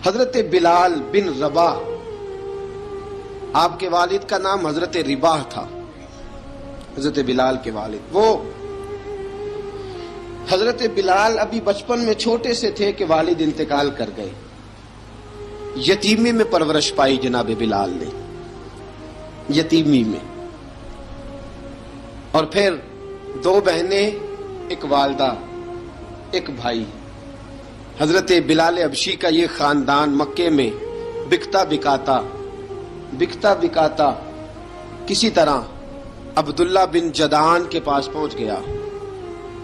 حضرت بلال بن رباح، آپ کے والد کا نام حضرت رباح تھا، حضرت بلال کے والد۔ وہ حضرت بلال ابھی بچپن میں چھوٹے سے تھے کہ والد انتقال کر گئے، یتیمی میں پرورش پائی جناب بلال نے، یتیمی میں، اور پھر دو بہنیں، ایک والدہ، ایک بھائی۔ حضرت بلال حبشی کا یہ خاندان مکے میں بکتا بکاتا کسی طرح عبداللہ بن جدعان کے پاس پہنچ گیا۔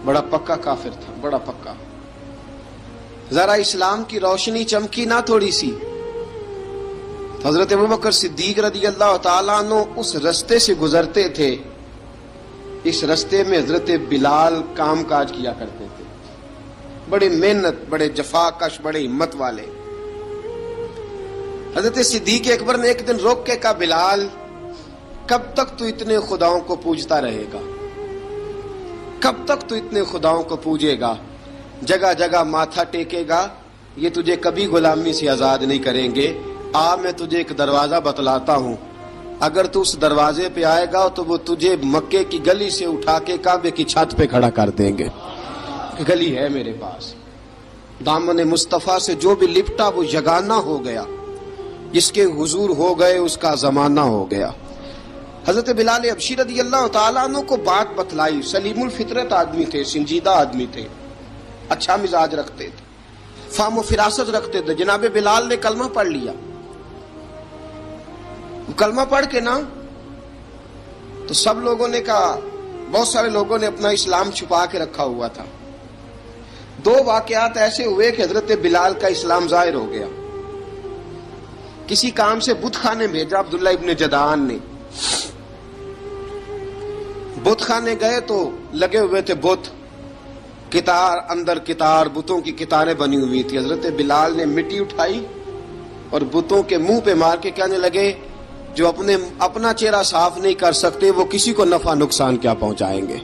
بڑا پکا کافر تھا، بڑا پکا۔ ذرا اسلام کی روشنی چمکی نہ تھوڑی سی، حضرت ابوبکر صدیق رضی اللہ تعالیٰ عنہ اس رستے سے گزرتے تھے، اس رستے میں حضرت بلال کام کاج کیا کرتے تھے، بڑے محنت، بڑے جفاکش، بڑے ہمت والے۔ حضرت صدیق اکبر نے ایک دن روک کے کہا، بلال کب تک تو اتنے خداؤں کو پوجتا رہے گا؟ کب تک تو اتنے خداؤں کو پوجے گا، جگہ جگہ ماتھا ٹیکے گا؟ یہ تجھے کبھی غلامی سے آزاد نہیں کریں گے۔ میں تجھے ایک دروازہ بتلاتا ہوں، اگر تو اس دروازے پہ آئے گا تو وہ تجھے مکے کی گلی سے اٹھا کے کعبے کی چھت پہ کھڑا کر دیں گے۔ گلی ہے میرے پاس، دامن مصطفیٰ سے جو بھی لپٹا وہ یگانہ ہو گیا، جس کے حضور ہو گئے اس کا زمانہ ہو گیا۔ حضرت بلال حبشی رضی اللہ تعالیٰ عنہ کو بات بتلائی، سلیم الفطرت آدمی تھے، سنجیدہ آدمی تھے، اچھا مزاج رکھتے تھے، فہم و فراست رکھتے تھے۔ جناب بلال نے کلمہ پڑھ لیا، کلمہ پڑھ کے نا تو سب لوگوں نے کہا، بہت سارے لوگوں نے اپنا اسلام چھپا کے رکھا ہوا تھا۔ دو واقعات ایسے ہوئے کہ حضرت بلال کا اسلام ظاہر ہو گیا۔ کسی کام سے بت خانے بھیجا عبداللہ ابن جدعان نے، بت خانے گئے تو لگے ہوئے تھے بت، کتار اندر کتار، بتوں کی کتاریں بنی ہوئی تھی۔ حضرت بلال نے مٹی اٹھائی اور بتوں کے منہ پہ مار کے کہنے لگے، جو اپنا چہرہ صاف نہیں کر سکتے وہ کسی کو نفع نقصان کیا پہنچائیں گے۔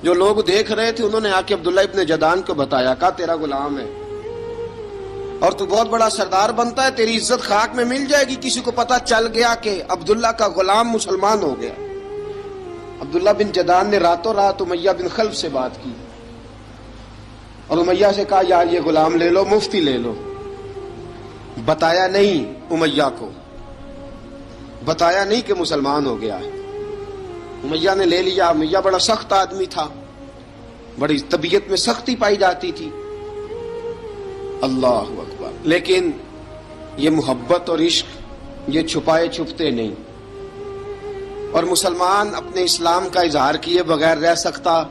جو لوگ دیکھ رہے تھے انہوں نے آ کے عبداللہ ابن جدعان کو بتایا، کہا تیرا غلام ہے اور تو بہت بڑا سردار بنتا ہے، تیری عزت خاک میں مل جائے گی۔ کسی کو پتا چل گیا کہ عبداللہ کا غلام مسلمان ہو گیا۔ عبداللہ بن جدعان نے راتوں رات امیہ بن خلف سے بات کی اور امیہ سے کہا، یار یہ غلام لے لو، مفتی لے لو۔ بتایا نہیں امیہ کو، بتایا نہیں کہ مسلمان ہو گیا ہے۔ امیہ نے لے لیا۔ امیہ بڑا سخت آدمی تھا، بڑی طبیعت میں سختی پائی جاتی تھی، اللہ اکبر۔ لیکن یہ محبت اور عشق یہ چھپائے چھپتے نہیں، اور مسلمان اپنے اسلام کا اظہار کیے بغیر رہ سکتا۔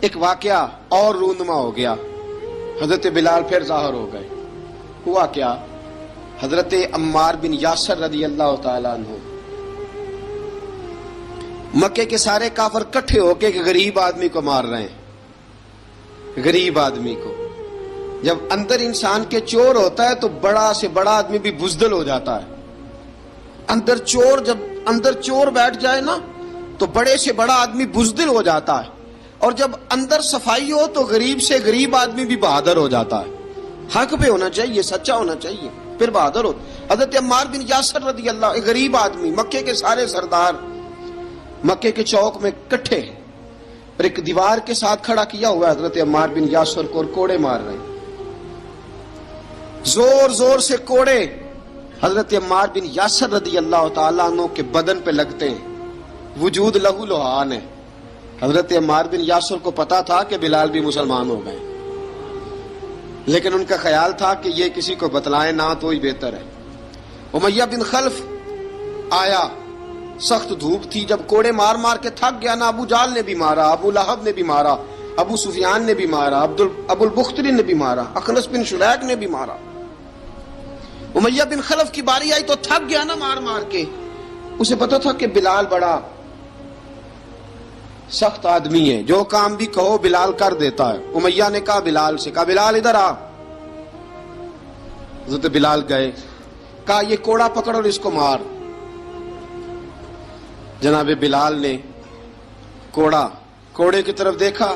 ایک واقعہ اور رونما ہو گیا، حضرت بلال پھر ظاہر ہو گئے۔ ہوا کیا؟ حضرت عمار بن یاسر رضی اللہ تعالیٰ عنہ، مکے کے سارے کافر کٹھے ہو کے ایک غریب آدمی کو مار رہے ہیں، غریب آدمی کو۔ جب اندر انسان کے چور ہوتا ہے تو بڑا سے بڑا آدمی بھی بزدل ہو جاتا ہے۔ جب اندر چور بیٹھ جائے نا تو بڑے سے بڑا آدمی بزدل ہو جاتا ہے، اور جب اندر صفائی ہو تو غریب سے غریب آدمی بھی بہادر ہو جاتا ہے۔ حق پہ ہونا چاہیے، سچا ہونا چاہیے، پھر بہادر ہو۔ حضرت عمار بن یاسر رضی اللہ، ایک غریب آدمی، مکے کے سارے سردار مکے کے چوک میں کٹھے ہیں اور ایک دیوار کے ساتھ کھڑا کیا ہوا ہے حضرت عمار بن یاسر کو، اور کوڑے مار رہے ہیں، زور زور سے کوڑے حضرت عمار بن یاسر رضی اللہ تعالیٰ عنہ کے بدن پہ لگتے ہیں، وجود لہو لہان ہے۔ حضرت عمار بن یاسر کو پتا تھا کہ بلال بھی مسلمان ہو گئے، لیکن ان کا خیال تھا کہ یہ کسی کو بتلائے نہ تو ہی بہتر ہے۔ امیہ بن خلف آیا، سخت دھوپ تھی، جب کوڑے مار مار کے تھک گیا نا، ابو جال نے بھی مارا، ابو لہب نے بھی مارا، ابو سفیان نے بھی مارا، ابو البختری نے بھی مارا، اخنس بن شریک نے بھی مارا۔ امیہ بن خلف کی باری آئی تو تھک گیا نا مار مار کے، اسے پتا تھا کہ بلال بڑا سخت آدمی ہے، جو کام بھی کہو بلال کر دیتا ہے۔ امیہ نے کہا بلال سے، کہا بلال ادھر آ۔ حضرت بلال گئے، کہا یہ کوڑا پکڑ اور اس کو مار۔ جناب بلال نے کوڑے کی طرف دیکھا،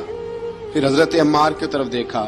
پھر حضرت عمار کی طرف دیکھا،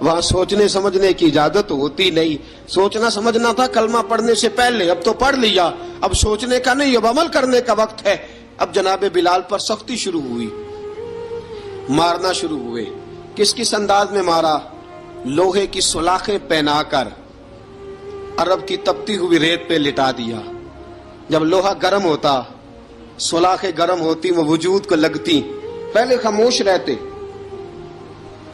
وہاں سوچنے سمجھنے کی اجازت ہوتی نہیں. سوچنا سمجھنا تھا کلمہ پڑھنے سے پہلے، اب تو پڑھ لیا، اب سوچنے کا نہیں، اب عمل کرنے کا وقت ہے. اب جناب بلال پر سختی شروع ہوئی، مارنا شروع ہوئے. کس انداز میں مارا؟ لوہے کی سلاخیں پہنا کر عرب کی تپتی ہوئی ریت پہ لٹا دیا. جب لوہا گرم ہوتا، سلاخیں گرم ہوتی، وہ وجود کو لگتی. پہلے خاموش رہتے،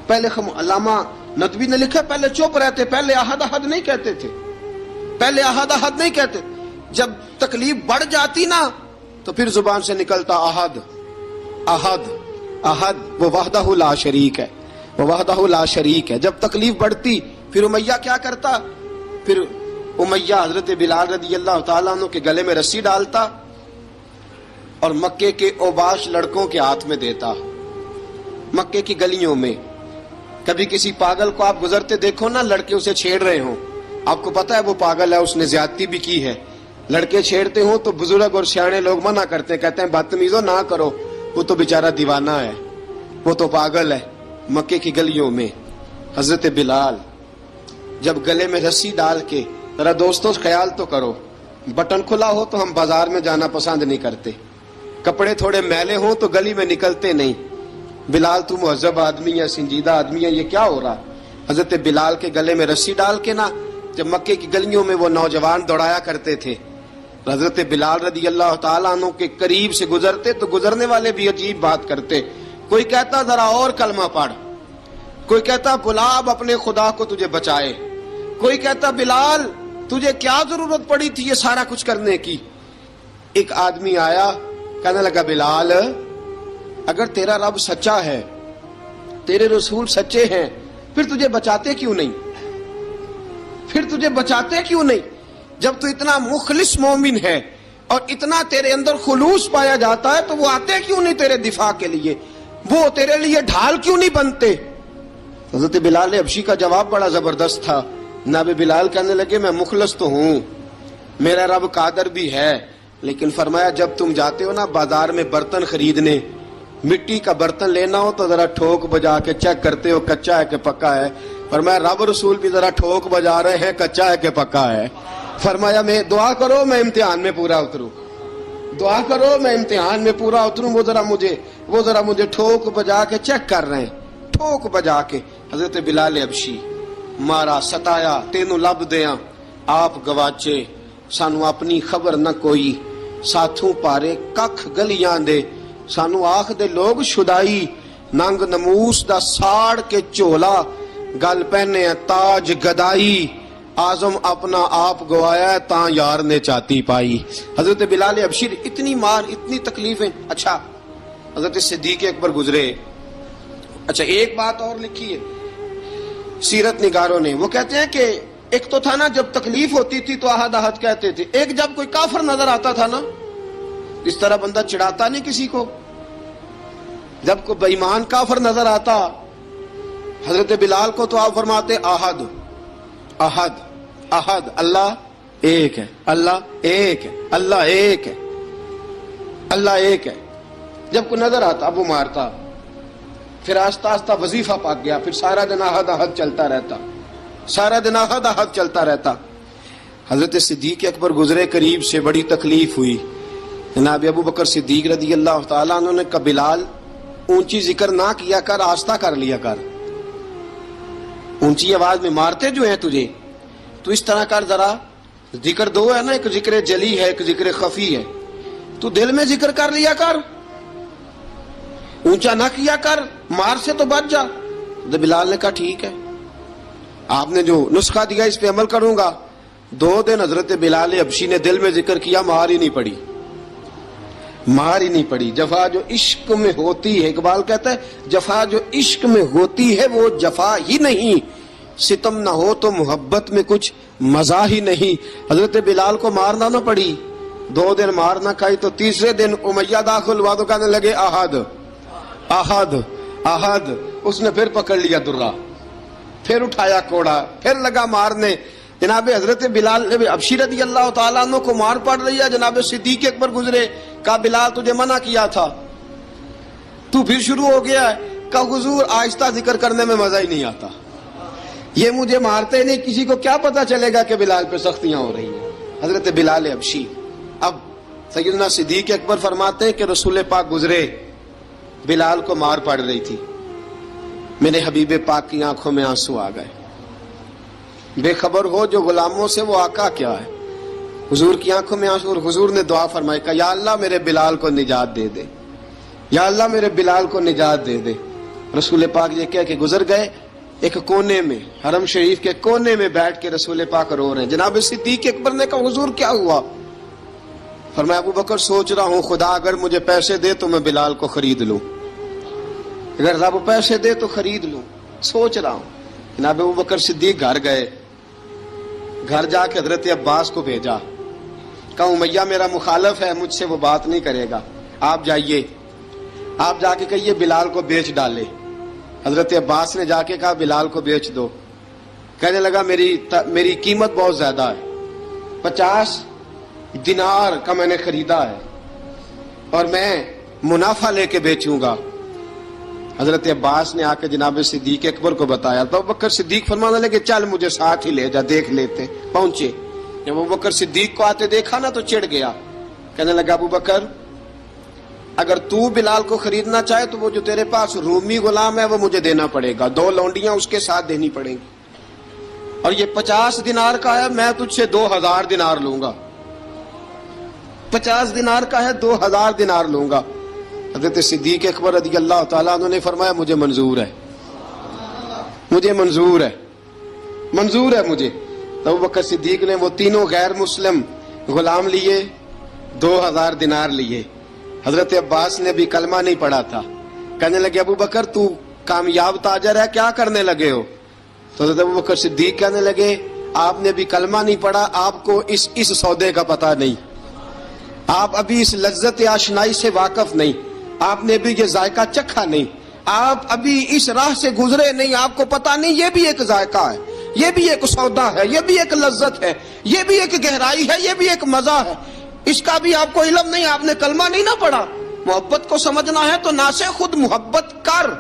پہلے علامہ ندوی نے لکھا پہلے چپ رہتے، پہلے احد احد نہیں کہتے تھے، پہلے احد احد نہیں کہتے. جب تکلیف بڑھ جاتی نا تو پھر زبان سے نکلتا احد احد احد. وہ وحدہ لا شریک ہے، وہ وحدہ لا شریک ہے. جب تکلیف بڑھتی پھر امیہ کیا کرتا؟ پھر امیہ حضرت بلال رضی اللہ تعالیٰ عنہ کے گلے میں رسی ڈالتا اور مکے کے اوباش لڑکوں کے ہاتھ میں دیتا. مکے کی گلیوں میں کبھی کسی پاگل کو آپ گزرتے دیکھو نا، لڑکے اسے چھیڑ رہے ہوں، آپ کو پتا ہے وہ پاگل ہے، اس نے زیادتی بھی کی ہے. لڑکے چھیڑتے ہوں تو بزرگ اور سیانے لوگ منع کرتے ہیں، کہتے ہیں بدتمیزوں نہ کرو، وہ تو بیچارہ دیوانہ ہے، وہ تو پاگل ہے. مکے کی گلیوں میں حضرت بلال جب گلے میں رسی ڈال کے، ذرا دوستوں خیال تو کرو، بٹن کھلا ہو تو ہم بازار میں جانا پسند نہیں کرتے، کپڑے تھوڑے میلے ہوں تو گلی میں نکلتے نہیں. بلال تو مہذب آدمی ہے، سنجیدہ آدمی ہے، یہ کیا ہو رہا؟ حضرت بلال کے گلے میں رسی ڈال کے نا، جب مکے کی گلیوں میں وہ نوجوان دوڑایا کرتے تھے، حضرت بلال رضی اللہ تعالیٰ عنہ کے قریب سے گزرتے تو گزرنے والے بھی عجیب بات کرتے. کوئی کہتا ذرا اور کلمہ پڑھ، کوئی کہتا بلا اب اپنے خدا کو تجھے بچائے، کوئی کہتا بلال تجھے کیا ضرورت پڑی تھی یہ سارا کچھ کرنے کی. ایک آدمی آیا، کہنے لگا بلال اگر تیرا رب سچا ہے، تیرے رسول سچے ہیں، پھر تجھے بچاتے کیوں نہیں؟ پھر تجھے بچاتے کیوں نہیں؟ جب تو اتنا مخلص مومن ہے اور اتنا تیرے اندر خلوص پایا جاتا ہے تو وہ آتے کیوں نہیں تیرے دفاع کے لیے؟ وہ تیرے لیے ڈھال کیوں نہیں بنتے؟ حضرت بلال حبشی کا جواب بڑا زبردست تھا. جناب بلال کہنے لگے میں مخلص تو ہوں، میرا رب قادر بھی ہے، لیکن فرمایا جب تم جاتے ہو نا بازار میں برتن خریدنے، مٹی کا برتن لینا ہو تو ذرا ٹھوک بجا کے چیک کرتے ہو کچا ہے کہ پکا ہے. فرمایا رب رسول بھی ذرا ٹھوک بجا رہے ہیں کچا ہے کہ پکا ہے. فرمایا میں دعا کرو میں امتحان میں پورا اتروں، دعا کرو میں امتحان میں پورا اتروں. وہ ذرا مجھے ٹھوک بجا کے چیک کر رہے ہیں، ٹھوک بجا کے. حضرت بلال حبشی مارا ستایا، تینوں لب دیاں آپ گواچے، سانو اپنی خبر نہ کوئی، ساتھوں پارے ککھ گلیاں دے، سانو آخ دے لوگ شدائی، ننگ نموس دا ساڑ کے چولا، گل پہنے تاج گدائی، آزم اپنا آپ گوایا ہے تاں یار نے چاتی پائی. حضرت بلال حبشی اتنی مار، اتنی تکلیفیں. اچھا حضرت صدیق اکبر گزرے. اچھا ایک بات اور لکھی ہے سیرت نگاروں نے، وہ کہتے ہیں کہ ایک تو تھا نا جب تکلیف ہوتی تھی تو احد احد کہتے تھے، ایک جب کوئی کافر نظر آتا تھا نا، اس طرح بندہ چڑھاتا نہیں کسی کو، جب کوئی بے ایمان کافر نظر آتا حضرت بلال کو تو آپ فرماتے احد احد احد، اللہ ایک ہے، اللہ ایک ہے، اللہ ایک ہے، اللہ ایک ہے. جب کوئی نظر آتا اب وہ مارتا. پھر آہستہ آہستہ وظیفہ پاک گیا، پھر سارا دن احد احد چلتا رہتا، سارا دن احد احد چلتا رہتا. حضرت صدیق اکبر گزرے قریب سے، بڑی تکلیف ہوئی. جناب ابو بکر صدیق رضی اللہ تعالیٰ عنہ نے کہا بلال اونچی ذکر نہ کیا کر، آہستہ کر لیا کر، اونچی آواز میں مارتے جو ہیں تجھے تو اس طرح کر، ذرا ذکر دو ہے نا، ایک ذکر جلی ہے ایک ذکر خفی ہے، تو دل میں ذکر کر لیا کر، اونچا نہ کیا کر، مار سے تو بچ جا. تو بلال نے کہا ٹھیک ہے، آپ نے جو نسخہ دیا اس پہ عمل کروں گا. 2 دن حضرت بلال حبشی نے دل میں ذکر کیا، مار ہی نہیں پڑی، مار ہی نہیں پڑی. جفا جو عشق میں ہوتی ہے، اقبال کہتا ہے جفا جو عشق میں ہوتی ہے وہ جفا ہی نہیں، ستم نہ ہو تو محبت میں کچھ مزہ ہی نہیں. حضرت بلال کو مارنا نہ پڑی، 2 دن مار نہ کھائی تو تیسرے دن امیہ داخل ہوا تو کہنے لگے احد احد احد. اس نے پھر پکڑ لیا درہ، پھر اٹھایا کوڑا، پھر لگا مارنے. جناب حضرت بلال حبشی رضی اللہ تعالیٰ عنہ کو مار پڑ رہی ہے. جناب صدیق اکبر گزرے، کہا بلال تجھے منع کیا تھا، تو پھر شروع ہو گیا ہے. کہا حضور آہستہ ذکر کرنے میں مزہ ہی نہیں آتا، یہ مجھے مارتے نہیں، کسی کو کیا پتا چلے گا کہ بلال پہ سختیاں ہو رہی ہیں. حضرت بلال حبشی. اب سیدنا صدیق اکبر فرماتے ہیں کہ رسول پاک گزرے، بلال کو مار پڑ رہی تھی، میرے حبیب پاک کی آنکھوں میں آنسو آ گئے. بے خبر ہو جو غلاموں سے وہ آقا کیا ہے. حضور کی آنکھوں میں آنسو، اور حضور نے دعا فرمائی کہ یا اللہ میرے بلال کو نجات دے دے، یا اللہ میرے بلال کو نجات دے دے. رسول پاک یہ کہہ کہ گزر گئے. ایک کونے میں، حرم شریف کے کونے میں بیٹھ کے رسول پاک رو رہے ہیں. جناب صدیق اکبر نے کہا حضور کیا ہوا؟ فرمایا ابو بکر سوچ رہا ہوں خدا اگر مجھے پیسے دے تو میں بلال کو خرید لوں، اگر رب پیسے دے تو خرید لوں، سوچ رہا ہوں. جناب ابو بکر صدیق گھر گئے، گھر جا کے حضرت عباس کو بھیجا، کہا امیہ میرا مخالف ہے، مجھ سے وہ بات نہیں کرے گا، آپ جائیے، آپ جا کے کہیے بلال کو بیچ ڈالے. حضرت عباس نے جا کے کہا بلال کو بیچ دو. کہنے لگا میری قیمت بہت زیادہ ہے، 50 دینار کا میں نے خریدا ہے اور میں منافع لے کے بیچوں گا. حضرت عباس نے آ کے جناب صدیق اکبر کو بتایا تو ابوبکر صدیق فرمانے لگے چل مجھے ساتھ ہی لے جا، دیکھ لیتے. پہنچے، جب ابوبکر صدیق کو آتے دیکھا نا تو چڑ گیا. کہنے لگا ابوبکر اگر تو بلال کو خریدنا چاہے تو وہ جو تیرے پاس رومی غلام ہے وہ مجھے دینا پڑے گا، 2 لونڈیاں اس کے ساتھ دینی پڑیں گی، اور یہ 50 دینار کا ہے، میں تجھ سے 2000 دینار لوں گا. 50 دینار کا ہے، 2000 دینار لوں گا. حضرت صدیق اکبر رضی اللہ تعالیٰ عنہ نے فرمایا مجھے منظور ہے، مجھے منظور ہے، منظور ہے مجھے. تو ابوبکر صدیق نے وہ تینوں غیر مسلم غلام لیے، 2000 دینار لیے. حضرت عباس نے بھی کلمہ نہیں پڑھا تھا. کہنے لگے ابوبکر تو کامیاب تاجر ہے، کیا کرنے لگے ہو؟ تو حضرت ابوبکر صدیق کہنے لگے آپ نے بھی کلمہ نہیں پڑھا، آپ کو اس سودے کا پتہ نہیں، آپ ابھی اس لذت آشنائی سے واقف نہیں، آپ نے بھی یہ ذائقہ چکھا نہیں، آپ ابھی اس راہ سے گزرے نہیں، آپ کو پتہ نہیں یہ بھی ایک ذائقہ ہے، یہ بھی ایک سودا ہے، یہ بھی ایک لذت ہے، یہ بھی ایک گہرائی ہے، یہ بھی ایک مزہ ہے، اس کا بھی آپ کو علم نہیں، آپ نے کلمہ نہیں نہ پڑھا. محبت کو سمجھنا ہے تو نہ سے خود محبت کر،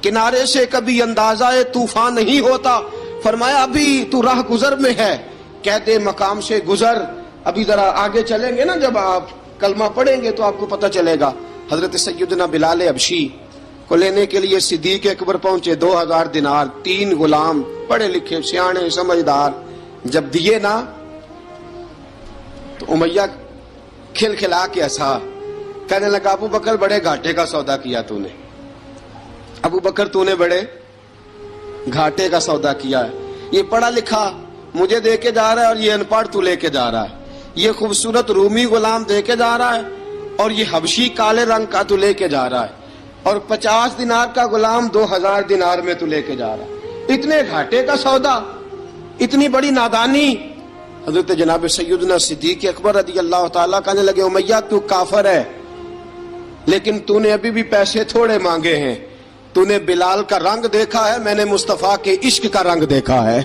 کنارے سے کبھی اندازہ طوفان نہیں ہوتا. فرمایا ابھی تو راہ گزر میں ہے، کہتے مقام سے گزر، ابھی ذرا آگے چلیں گے نا، جب آپ کلمہ پڑھیں گے تو آپ کو پتہ چلے گا. حضرت سیدنا بلال حبشی کو لینے کے لیے صدیق اکبر پہنچے، 2000 دینار، 3 غلام پڑھے لکھے سیانے سمجھدار. جب دیے نا تو امیہ کھل کھلا کے ہنسا. کہنے لگا ابو بکر بڑے گھاٹے کا سودا کیا تو نے، ابو بکر تو نے بڑے گھاٹے کا سودا کیا ہے. یہ پڑھا لکھا مجھے دے کے جا رہا ہے اور یہ ان پڑھ تو لے کے جا رہا ہے، یہ خوبصورت رومی غلام دے کے جا رہا ہے اور یہ حبشی کالے رنگ کا تو لے کے جا رہا ہے، اور 50 دینار کا غلام 2000 دینار میں تو لے کے جا رہا ہے. اتنے گھاٹے کا سودا، اتنی بڑی نادانی. حضرت جناب سیدنا صدیق اکبر رضی اللہ تعالیٰ کہنے لگے امیہ تو کافر ہے، لیکن تو نے ابھی بھی پیسے تھوڑے مانگے ہیں، تو نے بلال کا رنگ دیکھا ہے، میں نے مصطفیٰ کے عشق کا رنگ دیکھا ہے.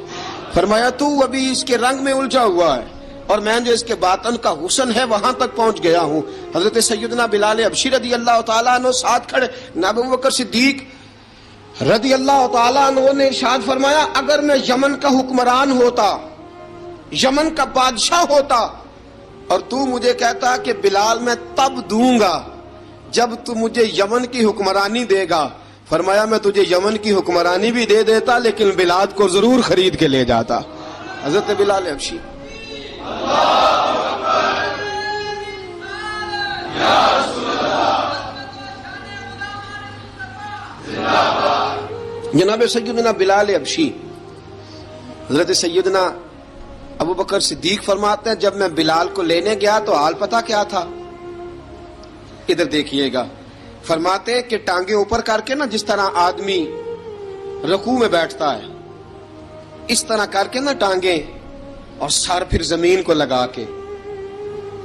فرمایا تو ابھی اس کے رنگ میں الجھا ہوا ہے اور میں جو اس کے باطن کا حسن ہے وہاں تک پہنچ گیا ہوں. حضرت سیدنا بلال حبشی رضی اللہ تعالیٰ عنہ ساتھ کھڑے. ابو بکر صدیق رضی اللہ تعالیٰ عنہ نے ارشاد فرمایا اگر میں یمن کا حکمران ہوتا، یمن کا بادشاہ ہوتا، اور تو مجھے کہتا کہ بلال میں تب دوں گا جب تو مجھے یمن کی حکمرانی دے گا. فرمایا میں تجھے یمن کی حکمرانی بھی دے دیتا لیکن بلال کو ضرور خرید کے لے جاتا. حضرت بلال حبشی. جناب سیدنا بلال حبشی، حضرت سیدنا ابو بکر صدیق فرماتے ہیں جب میں بلال کو لینے گیا تو حال پتہ کیا تھا؟ ادھر دیکھیے گا. فرماتے ہیں کہ ٹانگیں اوپر کر کے نا، جس طرح آدمی رکوع میں بیٹھتا ہے اس طرح کر کے نا ٹانگیں، اور سر پھر زمین کو لگا کے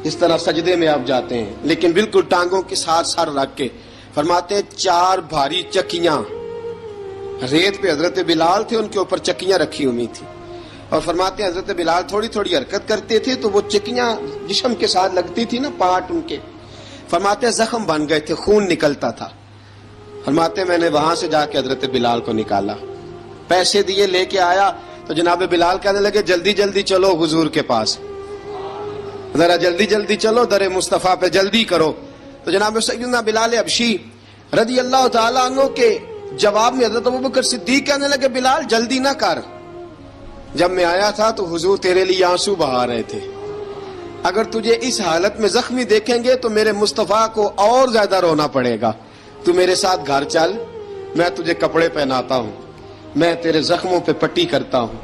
اس طرح سجدے میں آپ جاتے ہیں، لیکن بالکل ٹانگوں کے ساتھ سر رکھ کے. فرماتے ہیں 4 بھاری چکیاں ریت پہ حضرت بلال تھے، ان کے اوپر چکیاں رکھی ہوئی تھی، اور فرماتے ہیں حضرت بلال تھوڑی تھوڑی حرکت کرتے تھے تو وہ چکیاں جسم کے ساتھ لگتی تھی نا، پارٹ ان کے. فرماتے ہیں زخم بن گئے تھے، خون نکلتا تھا. فرماتے ہیں میں نے وہاں سے جا کے حضرت بلال کو نکالا. پیسے دیے لے کے آیا تو جناب بلال کہنے لگے جلدی جلدی چلو حضور کے پاس، ذرا جلدی جلدی چلو در مصطفیٰ پہ جلدی کرو۔ تو جناب سیدنا بلال حبشی رضی اللہ تعالیٰ عنہ کے جواب میں حضرت ابوبکر صدیق کہنے لگے بلال جلدی نہ کر، جب میں آیا تھا تو حضور تیرے لیے آنسو بہا رہے تھے، اگر تجھے اس حالت میں زخمی دیکھیں گے تو میرے مصطفیٰ کو اور زیادہ رونا پڑے گا، تو میرے ساتھ گھر چل، میں تجھے کپڑے پہناتا ہوں، میں تیرے زخموں پہ پٹی کرتا ہوں۔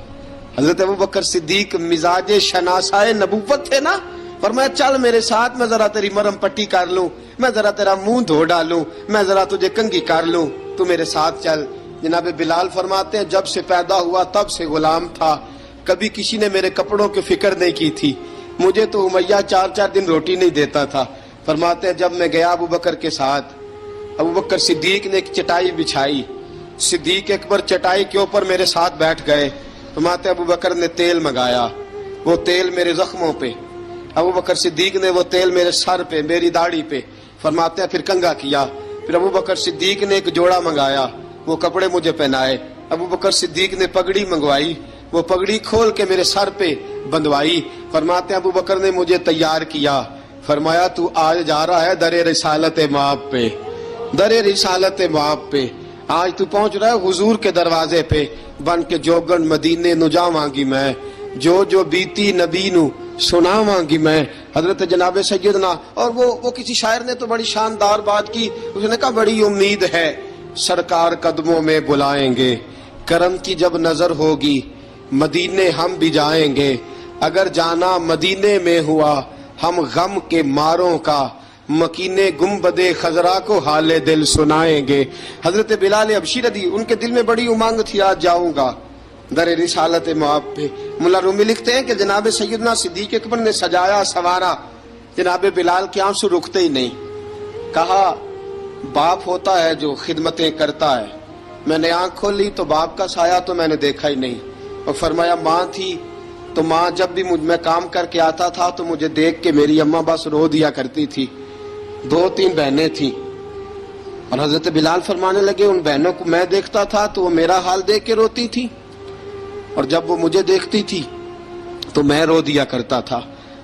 حضرت ابوبکر صدیق مزاج شناسائے نبوت تھے نا، فرمایا چل میرے ساتھ، میں ذرا تیری مرہم پٹی کر لوں، میں ذرا تیرا منہ دھو ڈالوں، میں ذرا تجھے کنگھی کر لوں، تو میرے ساتھ چل۔ جناب بلال فرماتے ہیں جب سے پیدا ہوا تب سے غلام تھا، کبھی کسی نے میرے کپڑوں کی فکر نہیں کی تھی، مجھے تو امیہ 4 دن روٹی نہیں دیتا تھا۔ فرماتے ہیں جب میں گیا ابوبکر کے ساتھ، ابوبکر صدیق نے ایک چٹائی بچھائی، صدیق اکبر چٹائی کے اوپر میرے ساتھ بیٹھ گئے۔ فرماتے ہیں ابوبکر نے تیل منگایا، وہ تیل میرے زخموں پہ، ابوبکر صدیق نے وہ تیل میرے سر پہ، میری داڑھی پہ، فرماتے ہیں پھر کنگھا کیا، پھر ابوبکر صدیق نے ایک جوڑا منگایا، وہ کپڑے مجھے پہنائے، ابوبکر صدیق نے پگڑی منگوائی، وہ پگڑی کھول کے میرے سر پہ بندھوائی۔ فرماتے ہیں ابوبکر نے مجھے تیار کیا، فرمایا تو آج جا رہا ہے در رسالت مآب پہ، در رسالت مآب پہ، آج تو پہنچ رہا ہے حضور کے دروازے پہ، بن کے جوگن مدینے نو جاواں گی میں، جو بیتی نبی نو سناواں گی میں۔ حضرت جناب سیدنا، اور وہ کسی شاعر نے تو بڑی شاندار بات کی، اس نے کہا بڑی امید ہے سرکار قدموں میں بلائیں گے، کرم کی جب نظر ہوگی مدینے ہم بھی جائیں گے، اگر جانا مدینے میں ہوا ہم غم کے ماروں کا، مکینے گنبد خضرا کو حال دل سنائیں گے۔ حضرت بلال حبشی رضی ان کے دل میں بڑی امنگ تھی آج جاؤں گا در رسالت مآب پہ۔ ملا رومی لکھتے ہیں کہ جناب سیدنا صدیق اکبر نے سجایا سوارا، جناب بلال کے آنسو رکتے ہی نہیں، کہا باپ ہوتا ہے جو خدمتیں کرتا ہے، میں نے آنکھ کھولی تو باپ کا سایہ تو میں نے دیکھا ہی نہیں، اور فرمایا ماں تھی تو ماں جب بھی میں کام کر کے آتا تھا تو مجھے دیکھ کے میری اماں بس رو دیا کرتی تھی، 2-3 بہنیں تھیں، اور حضرت بلال فرمانے لگے ان بہنوں کو میں دیکھتا تھا تو وہ میرا حال دیکھ کے روتی تھی، اور جب وہ مجھے دیکھتی تھی تو میں رو دیا کرتا تھا۔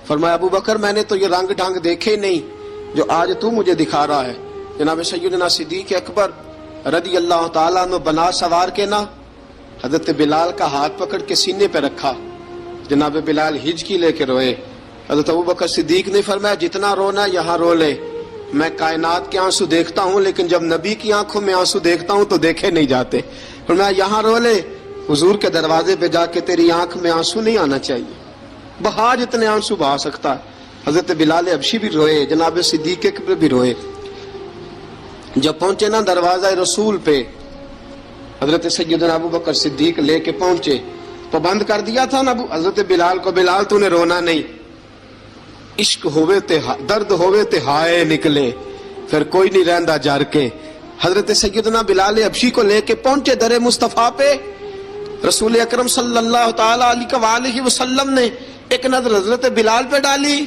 فرمایا ابوبکر میں نے تو یہ رنگ ڈھنگ دیکھے نہیں جو آج تو مجھے دکھا رہا ہے۔ جناب سیدنا صدیق اکبر رضی اللہ تعالیٰ عنہ بنا سوار کے نا حضرت بلال کا ہاتھ پکڑ کے سینے پہ رکھا، جناب بلال ہجکی لے کے روئے۔ حضرت ابوبکر صدیق نے فرمایا جتنا رونا یہاں رو لے، میں کائنات کے آنسو دیکھتا ہوں لیکن جب نبی کی آنکھوں میں آنسو دیکھتا ہوں تو دیکھے نہیں جاتے، فرمایا یہاں رو لے، حضور کے دروازے پہ جا کے تیری آنکھ میں آنسو نہیں آنا چاہیے، بہا جتنے آنسو بہا سکتا ہے۔ حضرت بلال حبشی بھی روئے، جناب صدیق اکبر بھی روئے۔ جب پہنچے نا دروازہ رسول پہ، حضرت سیدنا ابوبکر صدیق لے کے پہنچے تو بند کر دیا تھا نا حضرت بلال کو، بلال تو نے رونا نہیں، عشق ہوئے تے درد ہوئے تے ہائے نکلے، پھر کوئی نہیں رہندا جار کے۔ حضرت سیدنا بلال حبشی کو لے کے پہنچے در مصطفیٰ پہ، رسول اکرم صلی اللہ تعالی علیہ وسلم نے ایک نظر حضرت بلال پہ ڈالی،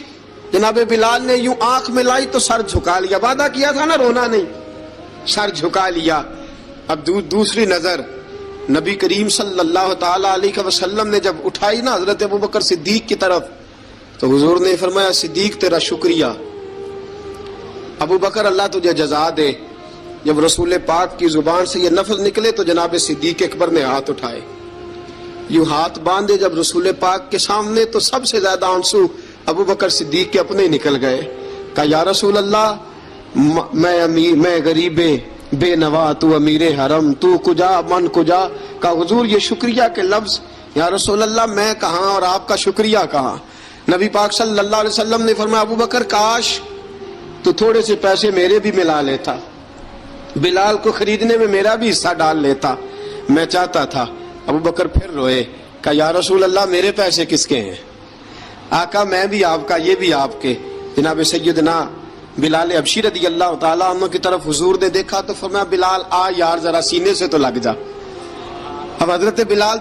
جناب بلال نے یوں آنکھ ملائی تو سر جھکا لیا، وعدہ کیا تھا نا رونا نہیں، سر جھکا لیا۔ اب دوسری نظر نبی کریم صلی اللہ تعالی علیہ وسلم نے جب اٹھائی نا حضرت ابوبکر صدیق کی طرف تو حضور نے فرمایا صدیق تیرا شکریہ، ابوبکر اللہ تجھے جزا دے۔ جب رسول پاک کی زبان سے یہ لفظ نکلے تو جناب صدیق اکبر نے ہاتھ اٹھائے، یوں ہاتھ باندھے جب رسول پاک کے سامنے تو سب سے زیادہ آنسو ابوبکر صدیق کے اپنے نکل گئے۔ کہا یا رسول اللہ میں غریب بے نوا، تو امیر حرم، تو کجا من کجا۔ کہا حضور یہ شکریہ کے لفظ، یا رسول اللہ میں کہاں اور آپ کا شکریہ کہاں۔ نبی پاک صلی اللہ علیہ وسلم نے فرمایا ابوبکر کاش تو تھوڑے سے پیسے میرے بھی ملا لیتا، بلال کو خریدنے میں میرا بھی حصہ ڈال لیتا، میں چاہتا تھا۔ ابوبکر پھر روئے، کہا یا رسول اللہ میرے پیسے کس کے ہیں؟ آقا میں بھی آپ کا، یہ بھی آپ کے۔ جناب سیدنا بلال حبشی رضی اللہ تعالیٰ عنہ کی طرف حضور نے دیکھا تو فرمایا بلال آ یار ذرا سینے سے تو لگ جا۔ اب حضرت بلال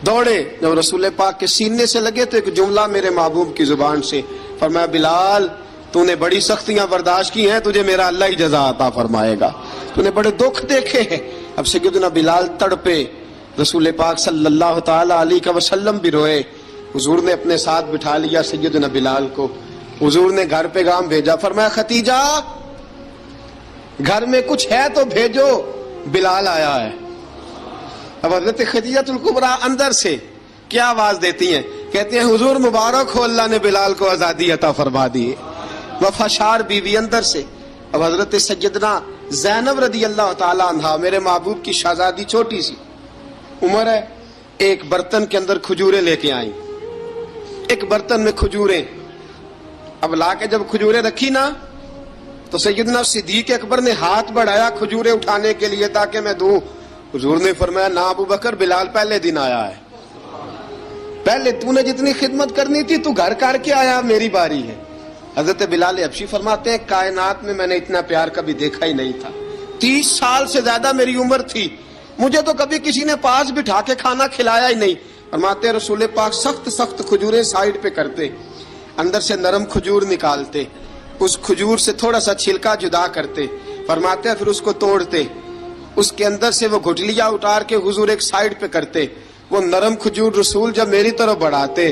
دوڑے، جب رسول پاک کے سینے سے لگے تو ایک جملہ میرے محبوب کی زبان سے، فرمایا بلال تو نے بڑی سختیاں برداشت کی ہیں، تجھے میرا اللہ ہی جزا عطا فرمائے گا، تو نے بڑے دکھ دیکھے ہیں، اب سیدنا بلال تڑپے، رسول پاک صلی اللہ تعالی علیہ وسلم بھی روئے. حضور نے اپنے ساتھ بٹھا لیا سیدنا بلال کو. حضور نے گھر پیغام بھیجا، فرمایا ختیجہ گھر میں کچھ ہے تو بھیجو، بلال آیا ہے. اب حضرت خدیجہ الکبریٰ اندر سے کیا آواز دیتی ہیں؟ کہتے ہیں حضور مبارک ہو، اللہ نے بلال کو آزادی عطا فرما دی. وفاشار بیوی اندر سے. اب حضرت سیدنا زینب رضی اللہ تعالی عنہا، میرے محبوب کی شہزادی، چھوٹی سی عمر ہے، ایک برتن کے اندر کھجوریں لے کے آئیں. ایک برتن میں کھجوریں. اب لا کے جب کھجوریں رکھی نا تو سیدنا صدیق اکبر نے ہاتھ بڑھایا کھجوریں اٹھانے کے لیے تاکہ میں دوں. حضور نے فرمایا نہ ابو بکر، بلال پہلے دن آیا ہے، پہلے تو نے جتنی خدمت کرنی تھی تو گھر کر کے آیا، میری باری ہے. حضرت بلال حبشی فرماتے ہیں کائنات میں میں نے اتنا پیار کبھی دیکھا ہی نہیں تھا. 30 سال سے زیادہ میری عمر تھی، مجھے تو کبھی کسی نے پاس بٹھا کے کھانا کھلایا ہی نہیں. فرماتے رسول پاک سخت سخت کھجوریں سائیڈ پہ کرتے، اندر سے نرم کھجور نکالتے، اس کھجور سے تھوڑا سا چھلکا جدا کرتے. فرماتے ہیں پھر اس کو توڑتے، اس کے اندر سے وہ گھٹلیاں اتار کے حضور ایک سائیڈ پہ کرتے. وہ نرم کھجور رسول جب میری طرف بڑھاتے،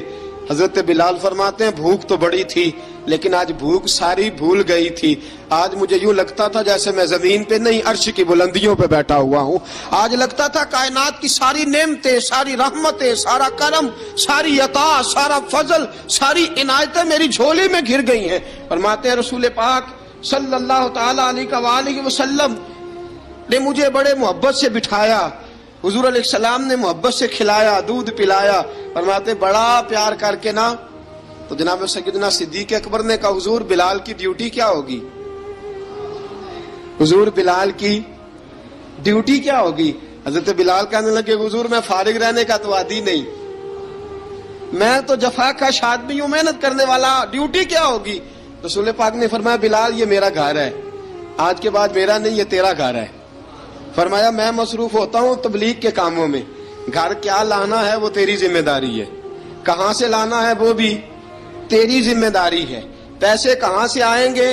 حضرت بلال فرماتے ہیں بھوک تو بڑی تھی لیکن آج بھوک ساری بھول گئی تھی. آج مجھے یوں لگتا تھا جیسے میں زمین پہ نہیں عرش کی بلندیوں پہ بیٹھا ہوا ہوں. آج لگتا تھا کائنات کی ساری نعمتیں، ساری رحمتیں، سارا کرم، ساری عطا، سارا فضل، ساری عنایتیں میری جھولی میں گر گئی ہیں. فرماتے ہیں رسول پاک صلی اللہ تعالی علیہ وآلہ وسلم نے مجھے بڑے محبت سے بٹھایا، حضور علیہ السلام نے محبت سے کھلایا، دودھ پلایا. فرماتے بڑا پیار کر کے نا تو جناب سیدنا صدیق اکبر نے کہا حضور بلال کی ڈیوٹی کیا ہوگی؟ حضور بلال کی ڈیوٹی کیا ہوگی؟ حضرت بلال کہنے لگے حضور میں فارغ رہنے کا تو عادی نہیں، میں تو جفا کش آدمی ہوں، محنت کرنے والا، ڈیوٹی کیا ہوگی؟ رسول پاک نے فرمایا بلال یہ میرا گھر ہے، آج کے بعد میرا نہیں یہ تیرا گھر ہے. فرمایا میں مصروف ہوتا ہوں تبلیغ کے کاموں میں، گھر کیا لانا ہے وہ تیری ذمہ داری ہے، کہاں سے لانا ہے وہ بھی تیری ذمہ داری ہے، پیسے کہاں سے آئیں گے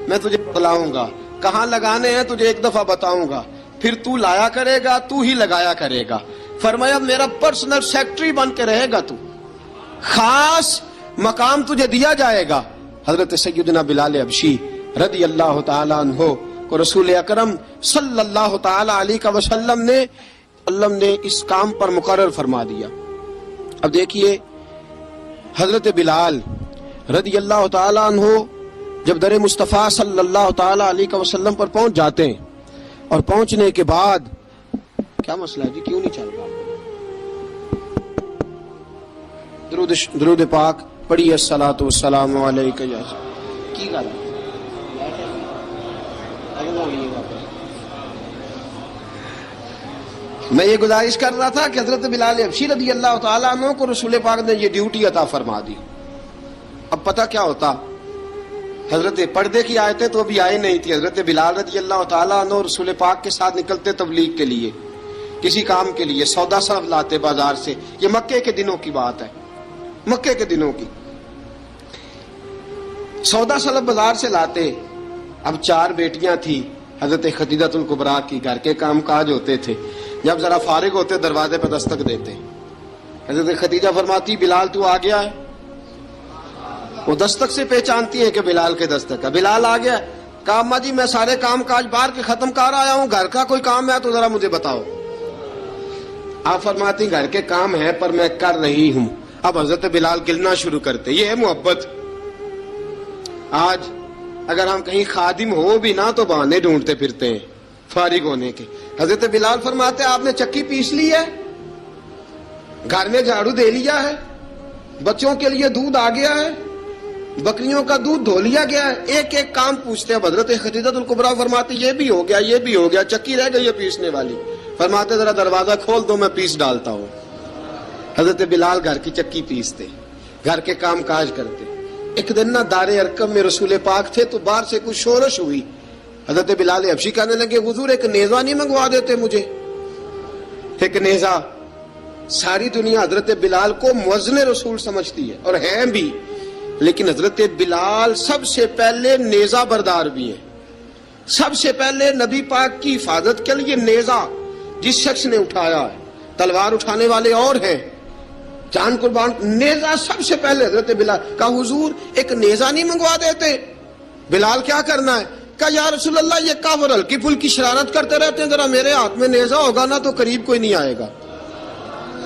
میں تجھے بتلاؤں گا، کہاں لگانے ہیں تجھے ایک دفعہ بتاؤں گا، پھر تو لایا کرے گا، تو ہی لگایا کرے گا. فرمایا میرا پرسنل سیکٹری بن کے رہے گا، تو خاص مقام تجھے دیا جائے گا. حضرت سیدنا بلال حبشی رضی اللہ تعالی عنہ کو رسول اکرم صلی اللہ تعالی علیہ وسلم نے اس کام پر مقرر فرما دیا. اب دیکھیے حضرت بلال رضی اللہ تعالی عنہ جب در مصطفیٰ صلی اللہ تعالی علیہ وسلم پر پہنچ جاتے ہیں اور پہنچنے کے بعد کیا مسئلہ ہے جی، کیوں نہیں چل رہا؟ درود پاک پڑھیے الصلاۃ والسلام علیکہ یا کی گل میں یہ گزارش کر رہا تھا کہ حضرت بلال حبشی رضی اللہ تعالیٰ عنہ کو رسول پاک نے یہ ڈیوٹی عطا فرما دی. اب پتہ کیا ہوتا، حضرت پردے کی آیتیں تو ابھی آئی نہیں تھی. حضرت بلال رضی اللہ تعالیٰ عنہ رسول پاک کے ساتھ نکلتے تبلیغ کے لیے، کسی کام کے لیے، سودا صرف لاتے بازار سے. یہ مکے کے دنوں کی بات ہے، مکے کے دنوں کی. سودا صرف بازار سے لاتے. اب 4 بیٹیاں تھی حضرت خدیجہ الکبریٰ کی، گھر کے کام کاج ہوتے تھے. جب ذرا فارغ ہوتے دروازے پہ دستک دیتے. حضرت خدیجہ فرماتی بلال تو آ گیا ہے. وہ دستک سے پہچانتی ہے کہ بلال کے دستک ہے. بلال آ گیا. کہا اماں جی میں سارے کام کاج باہر کے ختم کر آیا ہوں، گھر کا کوئی کام ہے تو ذرا مجھے بتاؤ. آپ فرماتی گھر کے کام ہے پر میں کر رہی ہوں. اب حضرت بلال گلنا شروع کرتے. یہ ہے محبت. آج اگر ہم کہیں خادم ہو بھی نہ تو بہانے ڈھونڈتے پھرتے ہیں فارغ ہونے کے. حضرت بلال فرماتے آپ نے چکی پیس لی ہے، گھر میں جھاڑو دے لیا ہے، بچوں کے لیے دودھ آ گیا ہے، بکریوں کا دودھ دھو لیا گیا ہے. ایک ایک کام پوچھتے. اب حضرت خدیجہ الکبریٰ فرماتی یہ بھی ہو گیا، یہ بھی ہو گیا، چکی رہ گئی ہے پیسنے والی. فرماتے ذرا دروازہ کھول دو میں پیس ڈالتا ہوں. حضرت بلال گھر کی چکی پیستے، گھر کے کام کاج کرتے. ایک دن نہ دار ارقم میں رسول پاک تھے تو باہر سے کچھ شورش ہوئی. حضرت بلال حبشی کہنے لگے حضور ایک نیزہ نہیں منگوا دیتے مجھے؟ ایک نیزہ. ساری دنیا حضرت بلال کو مؤذن رسول سمجھتی ہے اور ہیں بھی، لیکن حضرت بلال سب سے پہلے نیزہ بردار بھی ہیں. سب سے پہلے نبی پاک کی حفاظت کے لیے نیزہ جس شخص نے اٹھایا ہے، تلوار اٹھانے والے اور ہیں، جان قربان، نیزہ سب سے پہلے حضرت بلال کا، حضور ایک نیزہ نہیں منگوا دیتے؟ بلال کیا کرنا ہے؟ کہا یا رسول اللہ یہ کافر ہلکی پھلکی شرارت کرتے رہتے ہیں، ذرا میرے ہاتھ میں نیزہ ہوگا نا تو قریب کوئی نہیں آئے گا.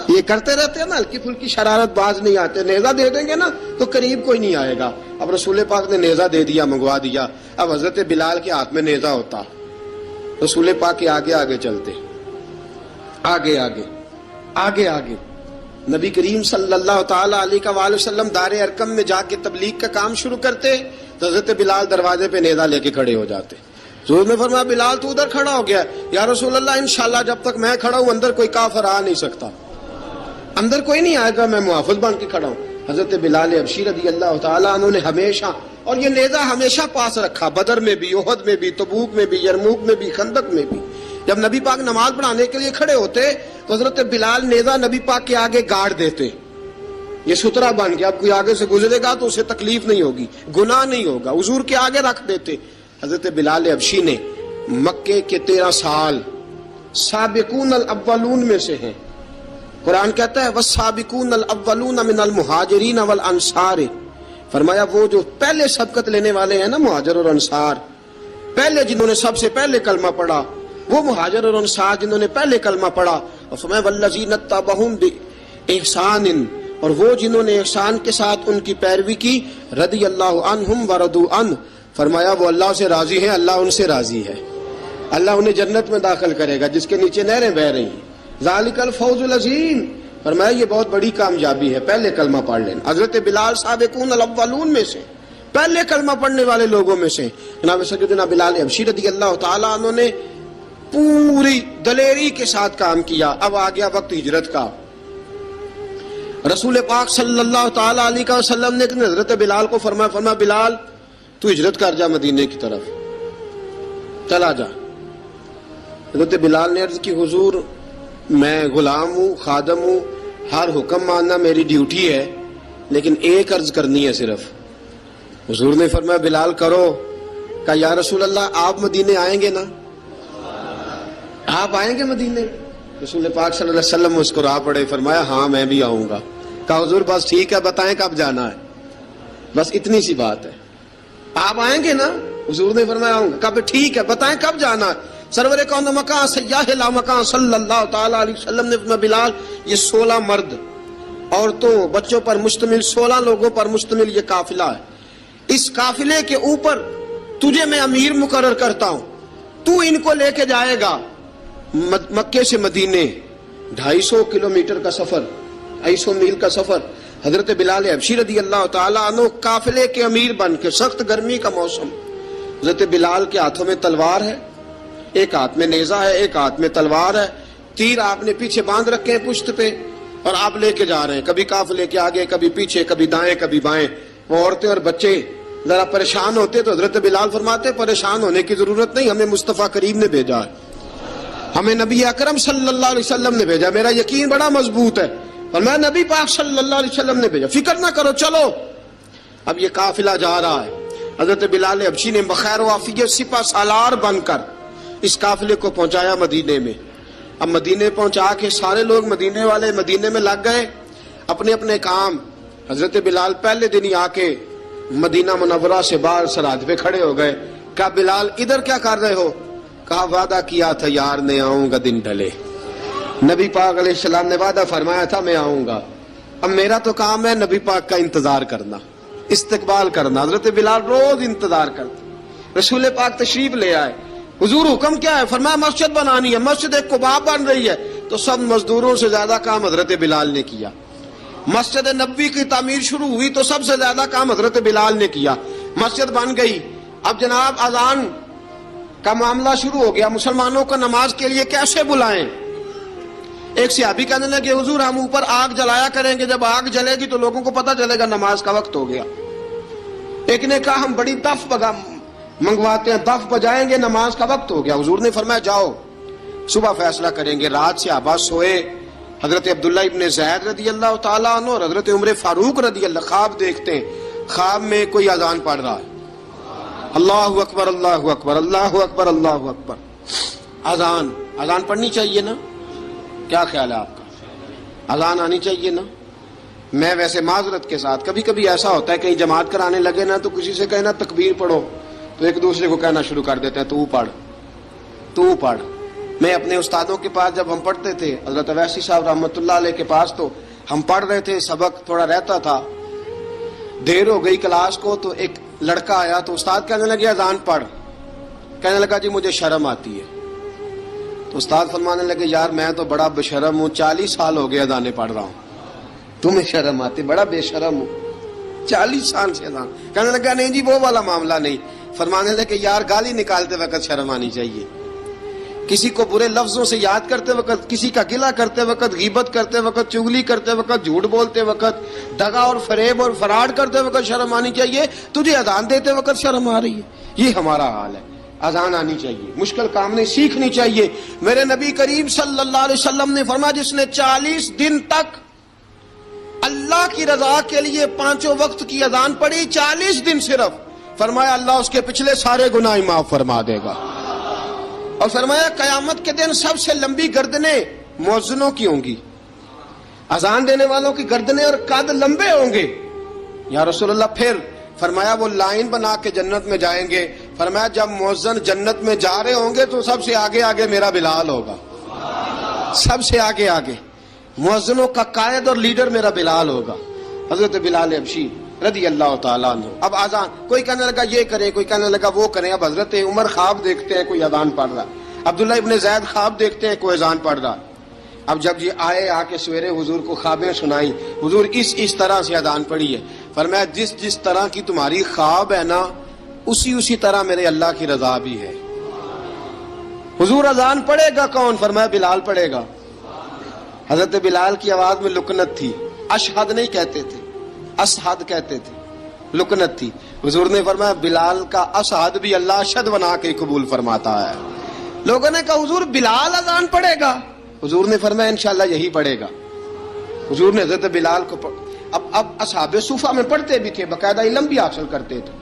یہ کرتے رہتے ہیں نا ہلکی پھلکی شرارت، باز نہیں آتے، نیزہ دے دیں گے نا تو قریب کوئی نہیں آئے گا. اب رسول پاک نے نیزہ دے دیا، منگوا دیا. اب حضرت بلال کے ہاتھ میں نیزہ ہوتا، رسول پاک کے آگے آگے چلتے، آگے آگے آگے آگے. نبی کریم صلی اللہ تعالی علیہ وآلہ وسلم دار ارقم میں جا کے تبلیغ کا کام شروع کرتے تو حضرت بلال دروازے پہ نیزہ لے کے کھڑے ہو جاتے. حضور نے فرمایا بلال تو ادھر کھڑا ہو گیا. یا رسول اللہ انشاءاللہ جب تک میں کھڑا ہوں اندر کوئی کافر آ نہیں سکتا، اندر کوئی نہیں آئے گا، میں محافظ بن کے کھڑا ہوں. حضرت بلال حبشی رضی اللہ تعالیٰ عنہ نے ہمیشہ، اور یہ نیزہ ہمیشہ پاس رکھا، بدر میں بھی، احد میں بھی، تبوک میں بھی، یرموک میں بھی، خندق میں بھی. جب نبی پاک نماز پڑھانے کے لیے کھڑے ہوتے تو حضرت بلال نیزہ نبی پاک کے آگے گاڑ دیتے. یہ سترا بن گیا، اب کوئی آگے سے گزرے گا تو اسے تکلیف نہیں ہوگی، گناہ نہیں ہوگا، حضور کے آگے رکھ دیتے. حضرت بلال حبشی نے مکے کے 13 سال سابقون الاولون میں سے ہیں. قرآن کہتا ہے والسابقون الاولون من المہاجرین والانصار، فرمایا وہ جو پہلے سبقت لینے والے ہیں نا مہاجر اور انصار، پہلے جنہوں نے سب سے پہلے کلمہ پڑھا، وہ مہاجر اور انصار جنہوں نے پہلے کلمہ پڑھا. اور فرمایا والذین اتبعوہم بإحسان، اور وہ جنہوں نے احسان کے ساتھ ان کی پیروی کی، رضی اللہ عنہم ورضوا عنہ، فرمایا وہ اللہ سے راضی ہیں، اللہ ان سے راضی ہے، اللہ انہیں جنت میں داخل کرے گا جس کے نیچے نہریں بہہ رہی ہیں. ذالک الفوز العظیم، فرمایا یہ بہت بڑی کامیابی ہے پہلے کلمہ پڑھ لینا. حضرت بلال سابقون الاولون میں سے، پہلے کلمہ پڑھنے والے لوگوں میں سے. جناب سیدنا بلال حبشی رضی اللہ تعالیٰ عنہ نے پوری دلیری کے ساتھ کام کیا. اب آ گیا وقت ہجرت کا. رسول پاک صلی اللہ تعالی علیہ وسلم نے حضرت بلال کو فرمایا بلال تو ہجرت کر جا مدینے کی طرف، چلا جا. حضرت بلال نے عرض کی حضور میں غلام ہوں، خادم ہوں، ہر حکم ماننا میری ڈیوٹی ہے، لیکن ایک عرض کرنی ہے صرف. حضور نے فرمایا بلال کرو. کہا یا رسول اللہ آپ مدینے آئیں گے نا؟ آپ آئیں گے مدینے؟ رسول پاک صلی اللہ علیہ وسلم مسکرا پڑے، فرمایا ہاں میں بھی آؤں گا. کہا حضور بس ٹھیک ہے، بتائیں کب جانا ہے، بس اتنی سی بات ہے. آپ آئیں گے نا؟ حضور نے فرمایا آؤں گا. کہا ٹھیک ہے، بتائیں کب جانا ہے. سرور کون مکان سیاح لا مکان صلی اللہ تعالی علیہ وسلم نے فرمایا بلال یہ 16 مرد، عورتوں، بچوں پر مشتمل 16 لوگوں پر مشتمل یہ قافلہ ہے. اس قافلے کے اوپر تجھے میں امیر مقرر کرتا ہوں، تو ان کو لے کے جائے گا مکے سے مدینے 250 کلومیٹر کا سفر، 250 میل کا سفر. حضرت بلال حبشی رضی اللہ تعالیٰ عنہ قافلے کے امیر بن کے، سخت گرمی کا موسم، حضرت بلال کے ہاتھوں میں تلوار ہے، ایک ہاتھ میں نیزہ ہے، ایک ہاتھ میں تلوار ہے، تیر آپ نے پیچھے باندھ رکھے ہیں پشت پہ، اور آپ لے کے جا رہے ہیں، کبھی قافلے کے آگے، کبھی پیچھے، کبھی دائیں کبھی بائیں. وہ عورتیں اور بچے ذرا پریشان ہوتے تو حضرت بلال فرماتے پریشان ہونے کی ضرورت نہیں، ہمیں مصطفیٰ کریم نے بھیجا ہے، ہمیں نبی اکرم صلی اللہ علیہ وسلم نے بھیجا، میرا یقین بڑا مضبوط ہے، اور میں نبی پاک صلی اللہ علیہ وسلم نے بھیجا، فکر نہ کرو چلو. اب یہ قافلہ جا رہا ہے. حضرت بلال حبشی نے بخیر و عافیت سپہ سالار بن کر اس قافلے کو پہنچایا مدینے میں. اب مدینے پہنچا کے سارے لوگ مدینے والے مدینے میں لگ گئے اپنے اپنے کام. حضرت بلال پہلے دن ہی آ کے مدینہ منورہ سے باہر سرحد پہ کھڑے ہو گئے. کہا بلال ادھر کیا کر رہے ہو؟ کہا وعدہ کیا تھا یار نے آؤں گا دن ڈھلے، نبی پاک علیہ السلام نے وعدہ فرمایا تھا میں آؤں گا. اب میرا تو کام ہے نبی پاک کا انتظار کرنا، استقبال کرنا. حضرت بلال روز انتظار کرتے. رسول پاک تشریف لے آئے. حضور حکم کیا ہے؟ فرمایا مسجد بنانی ہے. مسجد قباء بن رہی ہے تو سب مزدوروں سے زیادہ کام حضرت بلال نے کیا. مسجد نبوی کی تعمیر شروع ہوئی تو سب سے زیادہ کام حضرت بلال نے کیا. مسجد بن گئی. اب جناب اذان کا معاملہ شروع ہو گیا، مسلمانوں کو نماز کے لیے کیسے بلائیں؟ ایک صحابی کہنے لگے حضور ہم اوپر آگ جلایا کریں گے، جب آگ جلے گی تو لوگوں کو پتہ چلے گا نماز کا وقت ہو گیا. ایک نے کہا ہم بڑی دف منگواتے ہیں، دف بجائیں گے، نماز کا وقت ہو گیا. حضور نے فرمایا جاؤ صبح فیصلہ کریں گے. رات صحابہ سوئے. حضرت عبداللہ ابن زید رضی اللہ تعالیٰ عنہ اور حضرت عمر فاروق رضی اللہ خواب دیکھتے ہیں. خواب میں کوئی اذان پڑھ رہا ہے، اللہ اکبر اللہ اکبر اللہ اکبر اللہ اکبر. اذان پڑھنی چاہیے نا؟ کیا خیال ہے آپ کا؟ اذان آنی چاہیے نا؟ میں ویسے معذرت کے ساتھ کبھی کبھی ایسا ہوتا ہے کہیں جماعت کرانے لگے نا تو کسی سے کہنا تکبیر پڑھو تو ایک دوسرے کو کہنا شروع کر دیتے ہیں تو پڑھ. میں اپنے استادوں کے پاس جب ہم پڑھتے تھے حضرت اویسی صاحب رحمۃ اللہ علیہ کے پاس تو ہم پڑھ رہے تھے, سبق تھوڑا رہتا تھا, دیر ہو گئی کلاس کو تو ایک لڑکا آیا تو استاد کہنے لگے اذان پڑھ. کہنے لگا جی مجھے شرم آتی ہے. تو استاد فرمانے لگے یار میں تو بڑا بے شرم ہوں, 40 سال ہو گئے اذانیں پڑھ رہا ہوں, تمہیں شرم آتی؟ بڑا بے شرم ہوں, 40 سال سے اذان. کہنے لگا نہیں جی وہ والا معاملہ نہیں. فرمانے لگے یار گالی نکالتے وقت شرم آنی چاہیے, کسی کو برے لفظوں سے یاد کرتے وقت, کسی کا گلہ کرتے وقت, غیبت کرتے وقت, چغلی کرتے وقت, جھوٹ بولتے وقت, دغا اور فریب اور فراڈ کرتے وقت شرم آنی چاہیے. تجھے اذان دیتے وقت شرم آ رہی ہے. یہ ہمارا حال ہے. اذان آنی چاہیے, مشکل کام نہیں, سیکھنی چاہیے. میرے نبی کریم صلی اللہ علیہ وسلم نے فرمایا جس نے 40 دن تک اللہ کی رضا کے لیے 5 وقت کی اذان پڑھی, 40 دن صرف, فرمایا اللہ اس کے پچھلے سارے گناہ معاف فرما دے گا. اور فرمایا قیامت کے دن سب سے لمبی گردنیں مؤذنوں کی ہوں گی, اذان دینے والوں کی گردنیں اور قد لمبے ہوں گے. یا رسول اللہ پھر؟ فرمایا وہ لائن بنا کے جنت میں جائیں گے. فرمایا جب مؤذن جنت میں جا رہے ہوں گے تو سب سے آگے آگے میرا بلال ہوگا, سب سے آگے آگے مؤذنوں کا قائد اور لیڈر میرا بلال ہوگا, حضرت بلال حبشی رضی اللہ تعالیٰ عنہ. اب اذان کوئی کہنے لگا یہ کریں, کوئی کہنے لگا وہ کریں. اب حضرت عمر خواب دیکھتے ہیں کوئی اذان پڑھ رہا, عبداللہ ابن زید خواب دیکھتے ہیں کوئی اذان پڑھ رہا. اب جب یہ آئے آ کے سویرے حضور کو خوابیں سنائی, حضور اس طرح سے اذان پڑھی ہے. فرمایا جس طرح کی تمہاری خواب ہے نا اسی طرح میرے اللہ کی رضا بھی ہے. حضور اذان پڑھے گا کون؟ فرمایا بلال پڑھے گا. حضرت بلال کی آواز میں لکنت تھی, اشہد نہیں کہتے تھے, اسحد کہتے تھے, لکنت تھی. حضور نے فرمایا بلال کا اسحد بھی اللہ اشہد بنا کے قبول فرماتا ہے. لوگوں نے کہا حضور بلال اذان پڑھے گا؟ حضور نے فرمایا انشاءاللہ یہی پڑھے گا. حضور نے حضرت بلال کو اب اصحاب صوفہ میں پڑھتے بھی تھے, باقاعدہ علم بھی حاصل کرتے تھے,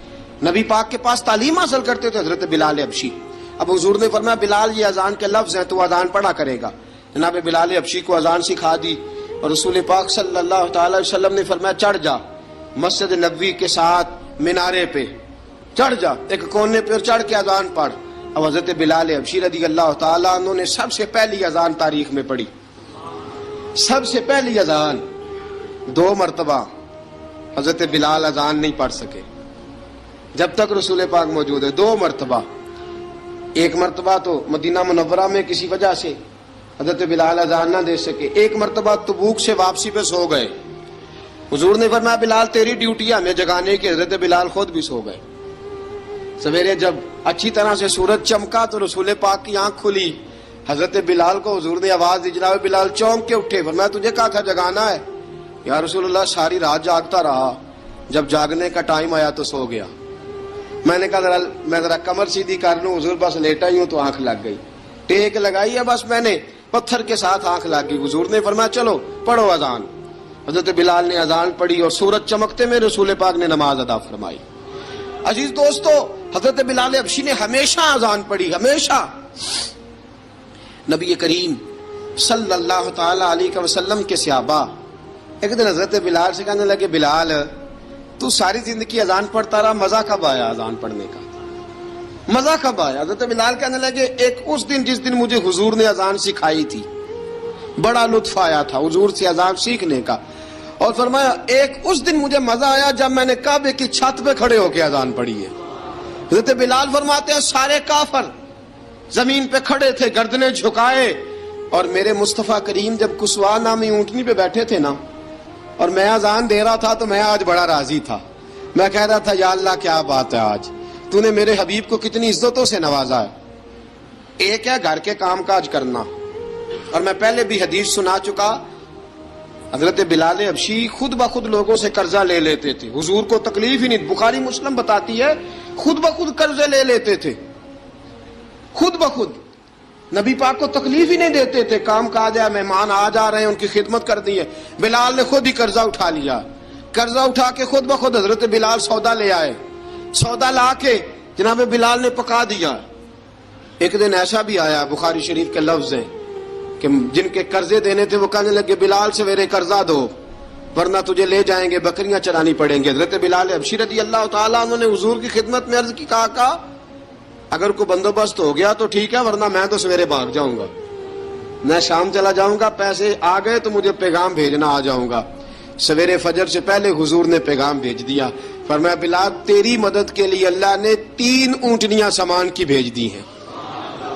نبی پاک کے پاس تعلیم حاصل کرتے تھے, حضرت بلال حبشی. اب حضور نے فرمایا بلال یہ اذان کے لفظ ہیں تو اذان پڑھا کرے گا. جناب بلال حبشی کو اذان سکھا دی اور رسول پاک صلی اللہ تعالی وسلم نے فرمایا چڑھ جا مسجد نبوی کے ساتھ مینارے پہ, چڑھ جا ایک کونے پہ اور چڑھ کے اذان پڑھ. اب حضرت بلال حبشی رضی اللہ تعالیٰ عنہ نے سب سے پہلی اذان تاریخ میں پڑھی, سب سے پہلی اذان. 2 مرتبہ حضرت بلال اذان نہیں پڑھ سکے جب تک رسول پاک موجود ہے. 2 مرتبہ, ایک مرتبہ تو مدینہ منورہ میں کسی وجہ سے حضرت بلال اذان نہ دے سکے, ایک مرتبہ تبوک سے واپسی پہ سو گئے. حضور نے فرمایا بلال تیری ڈیوٹی ہے ہمیں جگانے کی. حضرت بلال خود بھی سو گئے. سویرے جب اچھی طرح سے سورج چمکا تو رسول پاک کی آنکھ کھلی. حضرت بلال کو حضور نے آواز دی, جناب بلال چونک کے اٹھے. فرمایا تجھے کہا تھا جگانا ہے. یا رسول اللہ ساری رات جاگتا رہا, جب جاگنے کا ٹائم آیا تو سو گیا. میں نے کہا میں ذرا کمر سیدھی کر لوں. حضور بس لیٹا ہی ہوں تو آنکھ لگ گئی, ٹیک لگائی ہے بس میں نے, پتھر کے ساتھ آنکھ لگ گئی. حضور نے فرمایا چلو پڑھو اذان. حضرت بلال نے اذان پڑھی اور سورج چمکتے میں رسول پاک نے نماز ادا فرمائی. عزیز دوستو حضرت بلال حبشی نے ہمیشہ اذان پڑھی, ہمیشہ. نبی کریم صلی اللہ تعالی علیہ وسلم کے صحابہ ایک دن حضرت بلال سے کہنے لگے بلال تو ساری زندگی اذان پڑھتا رہا, مزہ کب آیا اذان پڑھنے کا, مزہ کب آیا؟ حضرت بلال کہنے لگے ایک اس دن جس دن مجھے حضور نے اذان سکھائی تھی بڑا لطف آیا تھا حضور سے اذان سیکھنے کا. اور فرمایا ایک اس دن مجھے مزہ آیا جب میں نے کعبے کی چھت پہ کھڑے ہو کے اذان پڑھی ہے. حضرت بلال فرماتے ہیں سارے کافر زمین پہ کھڑے تھے گردنیں جھکائے, اور میرے مصطفیٰ کریم جب کسوا نامی اونٹنی پہ بیٹھے تھے نا اور میں اذان دے رہا تھا تو میں آج بڑا راضی تھا. میں کہہ رہا تھا یا اللہ کیا بات ہے, آج تو نے میرے حبیب کو کتنی عزتوں سے نوازا ہے. ایک ہے گھر کے کام کاج کرنا, اور میں پہلے بھی حدیث سنا چکا, حضرت بلال حبشی خود بخود لوگوں سے قرضہ لے لیتے تھے, حضور کو تکلیف ہی نہیں. بخاری مسلم بتاتی ہے خود بخود قرضے لے لیتے تھے, خود بخود. نبی پاک کو تکلیف ہی نہیں دیتے تھے, کام کاج ہے, مہمان آ جا رہے ہیں ان کی خدمت کر دی ہے. بلال نے خود ہی قرضہ اٹھا لیا, قرضہ اٹھا کے خود بخود حضرت بلال سودا لے آئے, سودا لا کے جناب بلال نے پکا دیا. ایک دن ایسا بھی آیا، بخاری شریف کے لفظ ہیں کہ جن کے قرضے دینے تھے وہ کہنے لگے بلال سویرے قرضہ دو ورنہ تجھے لے جائیں گے، بکریاں چرانی پڑیں گے۔ حضرت بلال حبشی رضی اللہ تعالیٰ عنہ نے حضور کی خدمت میں عرض کی، کہا اگر کوئی بندوبست ہو گیا تو ٹھیک ہے ورنہ میں تو سویرے بھاگ جاؤں گا، میں شام چلا جاؤں گا، پیسے آ گئے تو مجھے پیغام بھیجنا، آ جاؤں گا۔ سویرے فجر سے پہلے حضور نے پیغام بھیج دیا، فرمایا بلال تیری مدد کے لیے اللہ نے 3 اونٹنیاں سامان کی بھیج دی ہیں۔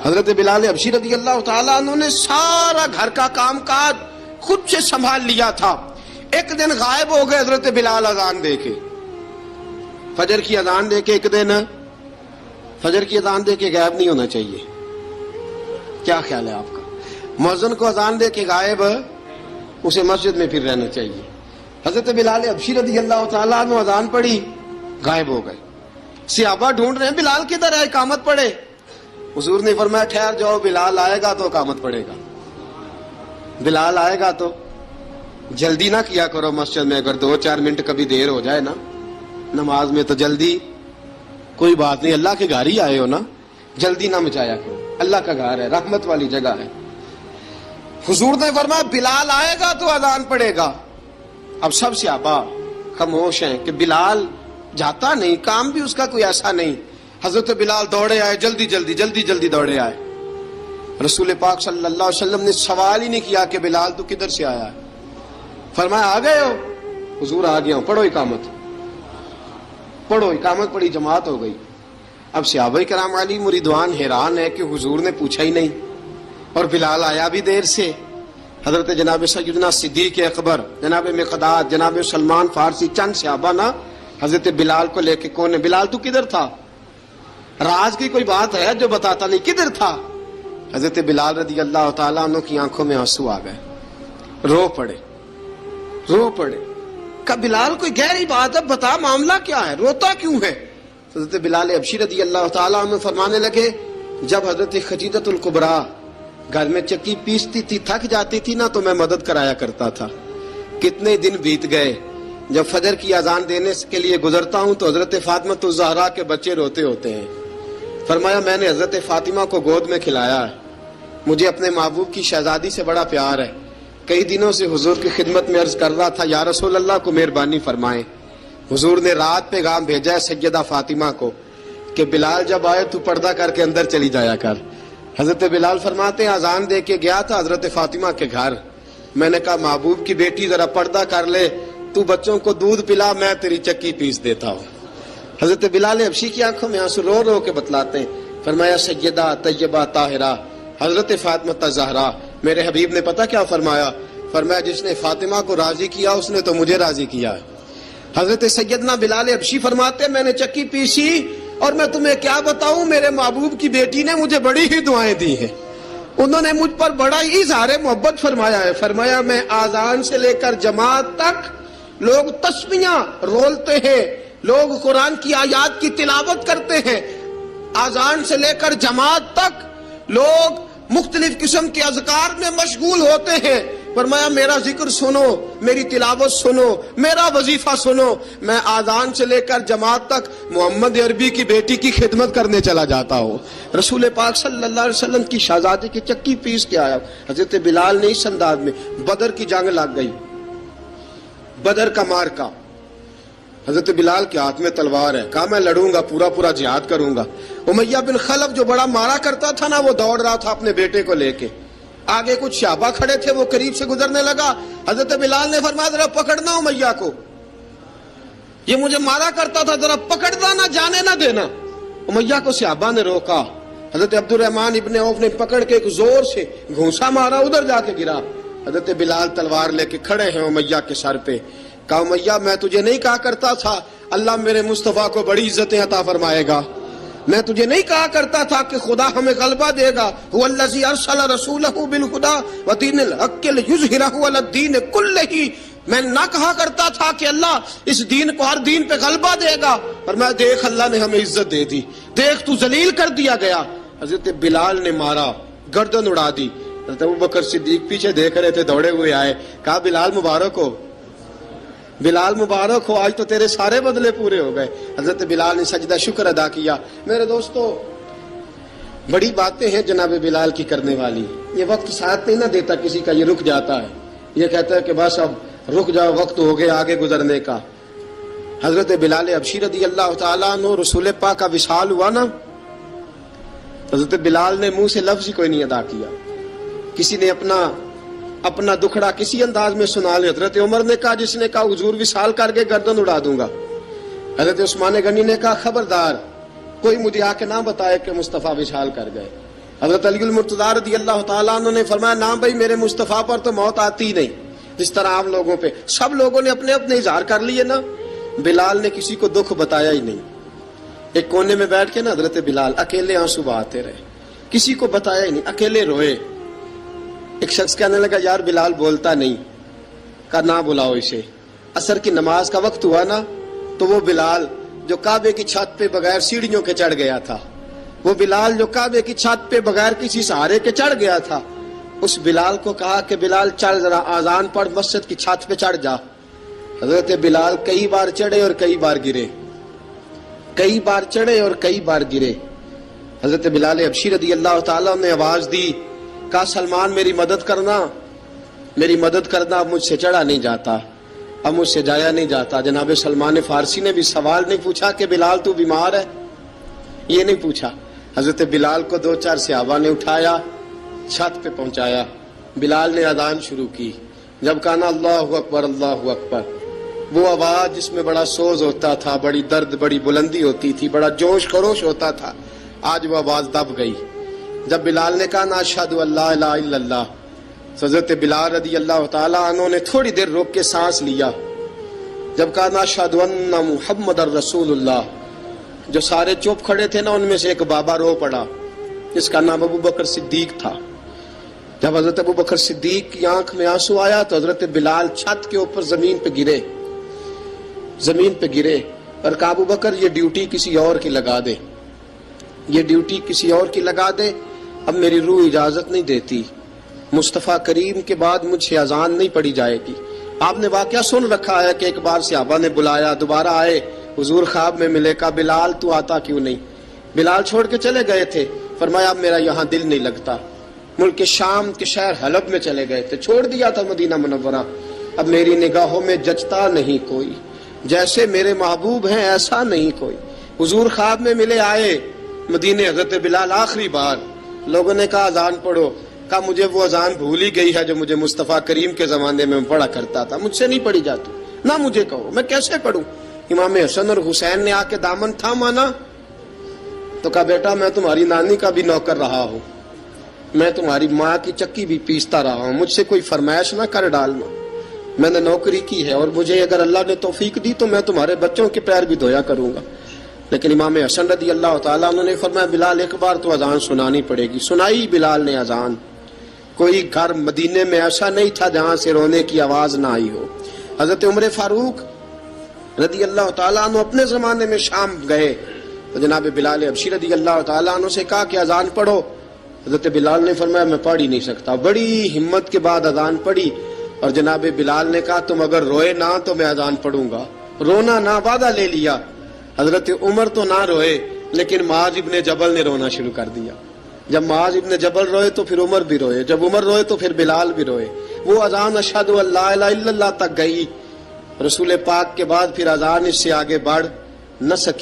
حضرت بلال حبشی رضی اللہ تعالیٰ عنہ نے سارا گھر کا کام کاج خود سے سنبھال لیا تھا۔ ایک دن غائب ہو گئے حضرت بلال اذان دے کے، فجر کی اذان دے کے، ایک دن فجر کی اذان دے کے غائب نہیں ہونا چاہیے، کیا خیال ہے آپ کا؟ مؤذن کو اذان دے کے غائب اسے مسجد میں پھر رہنا چاہیے۔ حضرت بلال حبشی رضی اللہ تعالیٰ عنہ اذان پڑھی، غائب ہو گئے، صحابہ ڈھونڈ رہے ہیں بلال کدھر ہے، اقامت پڑھے۔ حضور نے فرمایا ٹھہر جاؤ، بلال آئے گا تو اقامت پڑھے گا، بلال آئے گا تو جلدی نہ کیا کرو مسجد میں، اگر 2-4 منٹ کبھی دیر ہو جائے نا نماز میں تو جلدی کوئی بات نہیں، اللہ کے گھر ہی آئے ہو نا، جلدی نہ مچایا کرو، اللہ کا گھر ہے، رحمت والی جگہ ہے۔ حضور نے فرمایا بلال آئے گا تو اذان پڑے گا۔ اب سب صحابہ خاموش ہیں کہ بلال جاتا نہیں، کام بھی اس کا کوئی ایسا نہیں۔ حضرت بلال دوڑے آئے، جلدی جلدی جلدی جلدی دوڑے آئے۔ رسول پاک صلی اللہ علیہ وسلم نے سوال ہی نہیں کیا کہ بلال تو کدھر سے آیا ہے، فرمایا آ گئے ہو؟ حضور آ گیا ہوں، پڑھو اقامت، پڑھو اقامت پڑھی، جماعت ہو گئی۔ اب صحابہ کرام علیہم رضوان حیران ہے کہ حضور نے پوچھا ہی نہیں اور بلال آیا بھی دیر سے۔ حضرت جناب سیدنا صدیق اکبر، جناب مقداد، جناب سلمان فارسی، چند صحابہ نا حضرت بلال کو لے کے، کون ہے بلال تو کدھر تھا؟ راز کی کوئی بات ہے جو بتاتا نہیں، کدھر تھا؟ حضرت بلال رضی اللہ تعالیٰ عنہ کی آنکھوں میں آنسو آ گئے، رو پڑے، رو پڑے۔ کہ بلال کوئی گہری بات ہے، بتا معاملہ کیا ہے، روتا کیوں ہے؟ حضرت بلال حبشی رضی اللہ تعالیٰ عنہ فرمانے لگے جب حضرت خدیجہ الکبریٰ گھر میں چکی پیستی تھی، تھک جاتی تھی نا تو میں مدد کرایا کرتا تھا۔ کتنے دن بیت گئے، جب فجر کی اذان دینے کے لیے گزرتا ہوں تو حضرت فاطمہ الزہرا کے بچے روتے ہوتے ہیں۔ فرمایا میں نے حضرت فاطمہ کو گود میں کھلایا ہے، مجھے اپنے محبوب کی شہزادی سے بڑا پیار ہے۔ کئی دنوں سے حضور کی خدمت میں عرض کر رہا تھا یا رسول اللہ کو مہربانی فرمائیں۔ حضور نے رات پیغام بھیجا ہے سیدہ فاطمہ کو کہ بلال جب آئے تو پردہ کر کے اندر چلی جایا کر۔ حضرت بلال فرماتے ہیں اذان دے کے گیا تھا حضرت فاطمہ کے گھر، میں نے کہا محبوب کی بیٹی ذرا پردہ کر لے، تو بچوں کو دودھ پلا، میں تیری چکی پیس دیتا ہوں۔ حضرت بلال حبشی کی آنکھوں میں آنسو رو رو کے بتلاتے ہیں، فرمایا سیدہ طیبہ طاہرہ حضرت فاطمہ الزہرا، میرے حبیب نے پتہ کیا فرمایا؟ فرمایا جس نے فاطمہ کو راضی کیا اس نے تو مجھے راضی کیا ہے۔ حضرت سیدنا بلال حبشی فرماتے ہیں میں نے چکی پیسی اور میں تمہیں کیا بتاؤں، میرے محبوب کی بیٹی نے مجھے بڑی ہی دعائیں دی ہیں، انہوں نے مجھ پر بڑا ہی اظہار محبت فرمایا ہے۔ فرمایا میں آذان سے لے کر جماعت تک لوگ تسبیحاں رولتے ہیں، لوگ قرآن کی آیات کی تلاوت کرتے ہیں، آذان سے لے کر جماعت تک لوگ مختلف قسم کے اذکار میں مشغول ہوتے ہیں۔ فرمایا میرا ذکر سنو، میری تلاوت سنو، میرا وظیفہ سنو، میں آذان سے لے کر جماعت تک محمد عربی کی بیٹی کی خدمت کرنے چلا جاتا ہوں۔ رسول پاک صلی اللہ علیہ وسلم کی شہزادی کی چکی پیس کے آیا۔ حضرت بلال نے اس انداز میں، بدر کی جنگ لگ گئی، بدر کا مارکا، حضرت بلال کے ہاتھ میں تلوار ہے، کہا میں لڑوں گا، پورا پورا جہاد کروں گا۔ امیہ بن خلف جو بڑا مارا کرتا تھا نا وہ دوڑ رہا تھا اپنے بیٹے کو لے کے، آگے کچھ صحابہ کھڑے تھے، وہ قریب سے گزرنے لگا، حضرت بلال نے فرمایا ذرا پکڑنا امیہ کو، یہ مجھے مارا کرتا تھا، ذرا پکڑنا، نہ جانے نہ دینا۔ امیہ کو صحابہ نے روکا، حضرت عبد الرحمن ابن عوف نے پکڑ کے ایک زور سے گھونسا مارا، ادھر جا کے گرا۔ حضرت بلال تلوار لے کے کھڑے ہیں امیہ کے سر پہ، کہا امیہ میں تجھے نہیں کہا کرتا تھا اللہ میرے مصطفیٰ کو بڑی عزتیں عطا فرمائے گا، میں تجھے نہیں کہا کرتا تھا کہ خدا ہمیں غلبہ دے گا، هو الذی ارسل رسولہ بالہدی ودین الحق لیظہرہ علی الدین کلہ، میں نہ کہا کرتا تھا کہ اللہ اس دین کو ہر دین پہ غلبہ دے گا، اور میں دیکھ اللہ نے ہمیں عزت دے دی، دیکھ تو ذلیل کر دیا گیا۔ حضرت بلال نے مارا، گردن اڑا دی۔ حضرت ابوبکر صدیق پیچھے دیکھ رہے تھے، دوڑے ہوئے آئے، کہا بلال مبارک ہو، بلال مبارک ہو، آج تو تیرے سارے بدلے پورے ہو گئے۔ حضرت بلال نے سجدہ شکر ادا کیا۔ میرے دوستو بڑی باتیں ہیں جناب بلال کی کرنے والی. یہ وقت ساتھ نہیں نہ دیتا کسی کا, یہ رک جاتا ہے, یہ کہتا ہے کہ بس اب رک جاؤ, وقت ہو گیا آگے گزرنے کا. حضرت بلال حبشی رضی اللہ تعالیٰ عنہ رسول پاک کا وصال ہوا نا, حضرت بلال نے منہ سے لفظ ہی کوئی نہیں ادا کیا. کسی نے اپنا دکھڑا کسی انداز میں سنا لیا. حضرت عمر نے کہا, جس نے کہا حضور وصال کر کے گردن اڑا دوں گا. حضرت عثمان غنی نے کہا خبردار کوئی مجھے آ کے نہ بتائے کہ مصطفیٰ وصال کر گئے. حضرت علی المرتضیٰ رضی اللہ تعالیٰ عنہ نے فرمایا نہ بھائی, میرے مصطفیٰ پر تو موت آتی نہیں جس طرح عام لوگوں پہ. سب لوگوں نے اپنے اپنے اظہار کر لیے نا, بلال نے کسی کو دکھ بتایا ہی نہیں. ایک کونے میں بیٹھ کے نا حضرت بلال اکیلے آنسو بہاتے رہے, کسی کو بتایا ہی نہیں, اکیلے روئے. ایک شخص کہنے لگا یار بلال بولتا نہیں. کہا نہ بلاؤ اسے. عصر کی نماز کا وقت ہوا نا, تو وہ بلال جو کعبے کی چھت پہ بغیر سیڑھیوں کے چڑھ گیا تھا, وہ بلال جو کعبے کی چھت پہ بغیر کسی سہارے کے چڑھ گیا تھا, اس بلال کو کہا کہ بلال چڑھ ذرا, آذان پڑھ, مسجد کی چھت پہ چڑھ جا. حضرت بلال کئی بار چڑھے اور کئی بار گرے, کئی بار چڑھے اور کئی بار گرے. حضرت بلال حبشی رضی اللہ تعالیٰ نے آواز دی, کہا سلمان میری مدد کرنا, میری مدد کرنا, اب مجھ سے چڑھا نہیں جاتا, اب مجھ سے جایا نہیں جاتا. جناب سلمان فارسی نے بھی سوال نہیں پوچھا کہ بلال تو بیمار ہے, یہ نہیں پوچھا. حضرت بلال کو 2-4 صحابہ نے اٹھایا, چھت پہ پہنچایا. بلال نے اذان شروع کی. جب کہا نا اللہ اکبر اللہ اکبر, وہ آواز جس میں بڑا سوز ہوتا تھا, بڑی درد, بڑی بلندی ہوتی تھی, بڑا جوش خروش ہوتا تھا, آج وہ آواز دب گئی. جب بلال نے کہا نا اشہد ان لا الہ الا اللہ, حضرت بلال رضی اللہ تعالیٰ عنہ نے تھوڑی دیر روک کے سانس لیا. جب کہا نا اشہد ان محمد الرسول اللہ, جو سارے چپ کھڑے تھے نا ان میں سے ایک بابا رو پڑا, جس کا نام ابو بکر صدیق تھا. جب حضرت ابو بکر صدیق کی آنکھ میں آنسو آیا تو حضرت بلال چھت کے اوپر زمین پہ گرے, زمین پہ گرے, اور کہا ابو بکر یہ ڈیوٹی کسی اور کی لگا دے, یہ ڈیوٹی کسی اور کی لگا دے, اب میری روح اجازت نہیں دیتی, مصطفیٰ کریم کے بعد مجھ سے اذان نہیں پڑھی جائے گی. آپ نے واقعہ سن رکھا ہے کہ ایک بار صحابہ نے بلایا, دوبارہ آئے, حضور خواب میں ملے, کہا بلال تو آتا کیوں نہیں. بلال چھوڑ کے چلے گئے تھے, فرمایا اب میرا یہاں دل نہیں لگتا. ملک شام کے شہر حلب میں چلے گئے تھے, چھوڑ دیا تھا مدینہ منورہ, اب میری نگاہوں میں جچتا نہیں کوئی, جیسے میرے محبوب ہیں ایسا نہیں کوئی. حضور خواب میں ملے, آئے مدینے, حضرت بلال آخری بار. لوگوں نے کہا اذان پڑھو, کہا مجھے وہ اذان بھول ہی گئی ہے جو مجھے مصطفیٰ کریم کے زمانے میں پڑھا کرتا تھا, مجھ سے نہیں پڑھی جاتی, نہ مجھے کہو, میں کیسے پڑھوں. امام حسن اور حسین نے آ کے دامن تھاما نا, تو کہا بیٹا میں تمہاری نانی کا بھی نوکر رہا ہوں, میں تمہاری ماں کی چکی بھی پیستا رہا ہوں, مجھ سے کوئی فرمائش نہ کر ڈالنا, میں نے نوکری کی ہے, اور مجھے اگر اللہ نے توفیق دی تو میں تمہارے بچوں کے پیر بھی دھویا کروں گا. لیکن امام حسن رضی اللہ تعالیٰ عنہ نے فرمایا بلال ایک بار تو اذان سنانی پڑے گی. سنائی بلال نے اذان. کوئی گھر مدینے میں ایسا نہیں تھا جہاں سے رونے کی آواز نہ آئی ہو. حضرت عمر فاروق رضی اللہ تعالیٰ عنہ اپنے زمانے میں شام گئے تو جناب بلال حبشی رضی اللہ تعالیٰ عنہ سے کہا کہ اذان پڑھو. حضرت بلال نے فرمایا میں پڑھ ہی نہیں سکتا. بڑی ہمت کے بعد اذان پڑھی, اور جناب بلال نے کہا تم اگر روئے نہ تو میں اذان پڑھوں گا, رونا نہ, وعدہ لے لیا. حضرت عمر تو نہ روئے, لیکن معاذ ابن جبل نے رونا شروع کر دیا. جب معاذ ابن جبل روئے تو پھر عمر بھی روئے, جب عمر روئے تو پھر بلال بھی روئے. وہ اذان اشہد ان لا الہ الا اللہ تک گئی. رسول پاک کے بعد پھر اذان اس سے آگے بڑھ نہ سکی.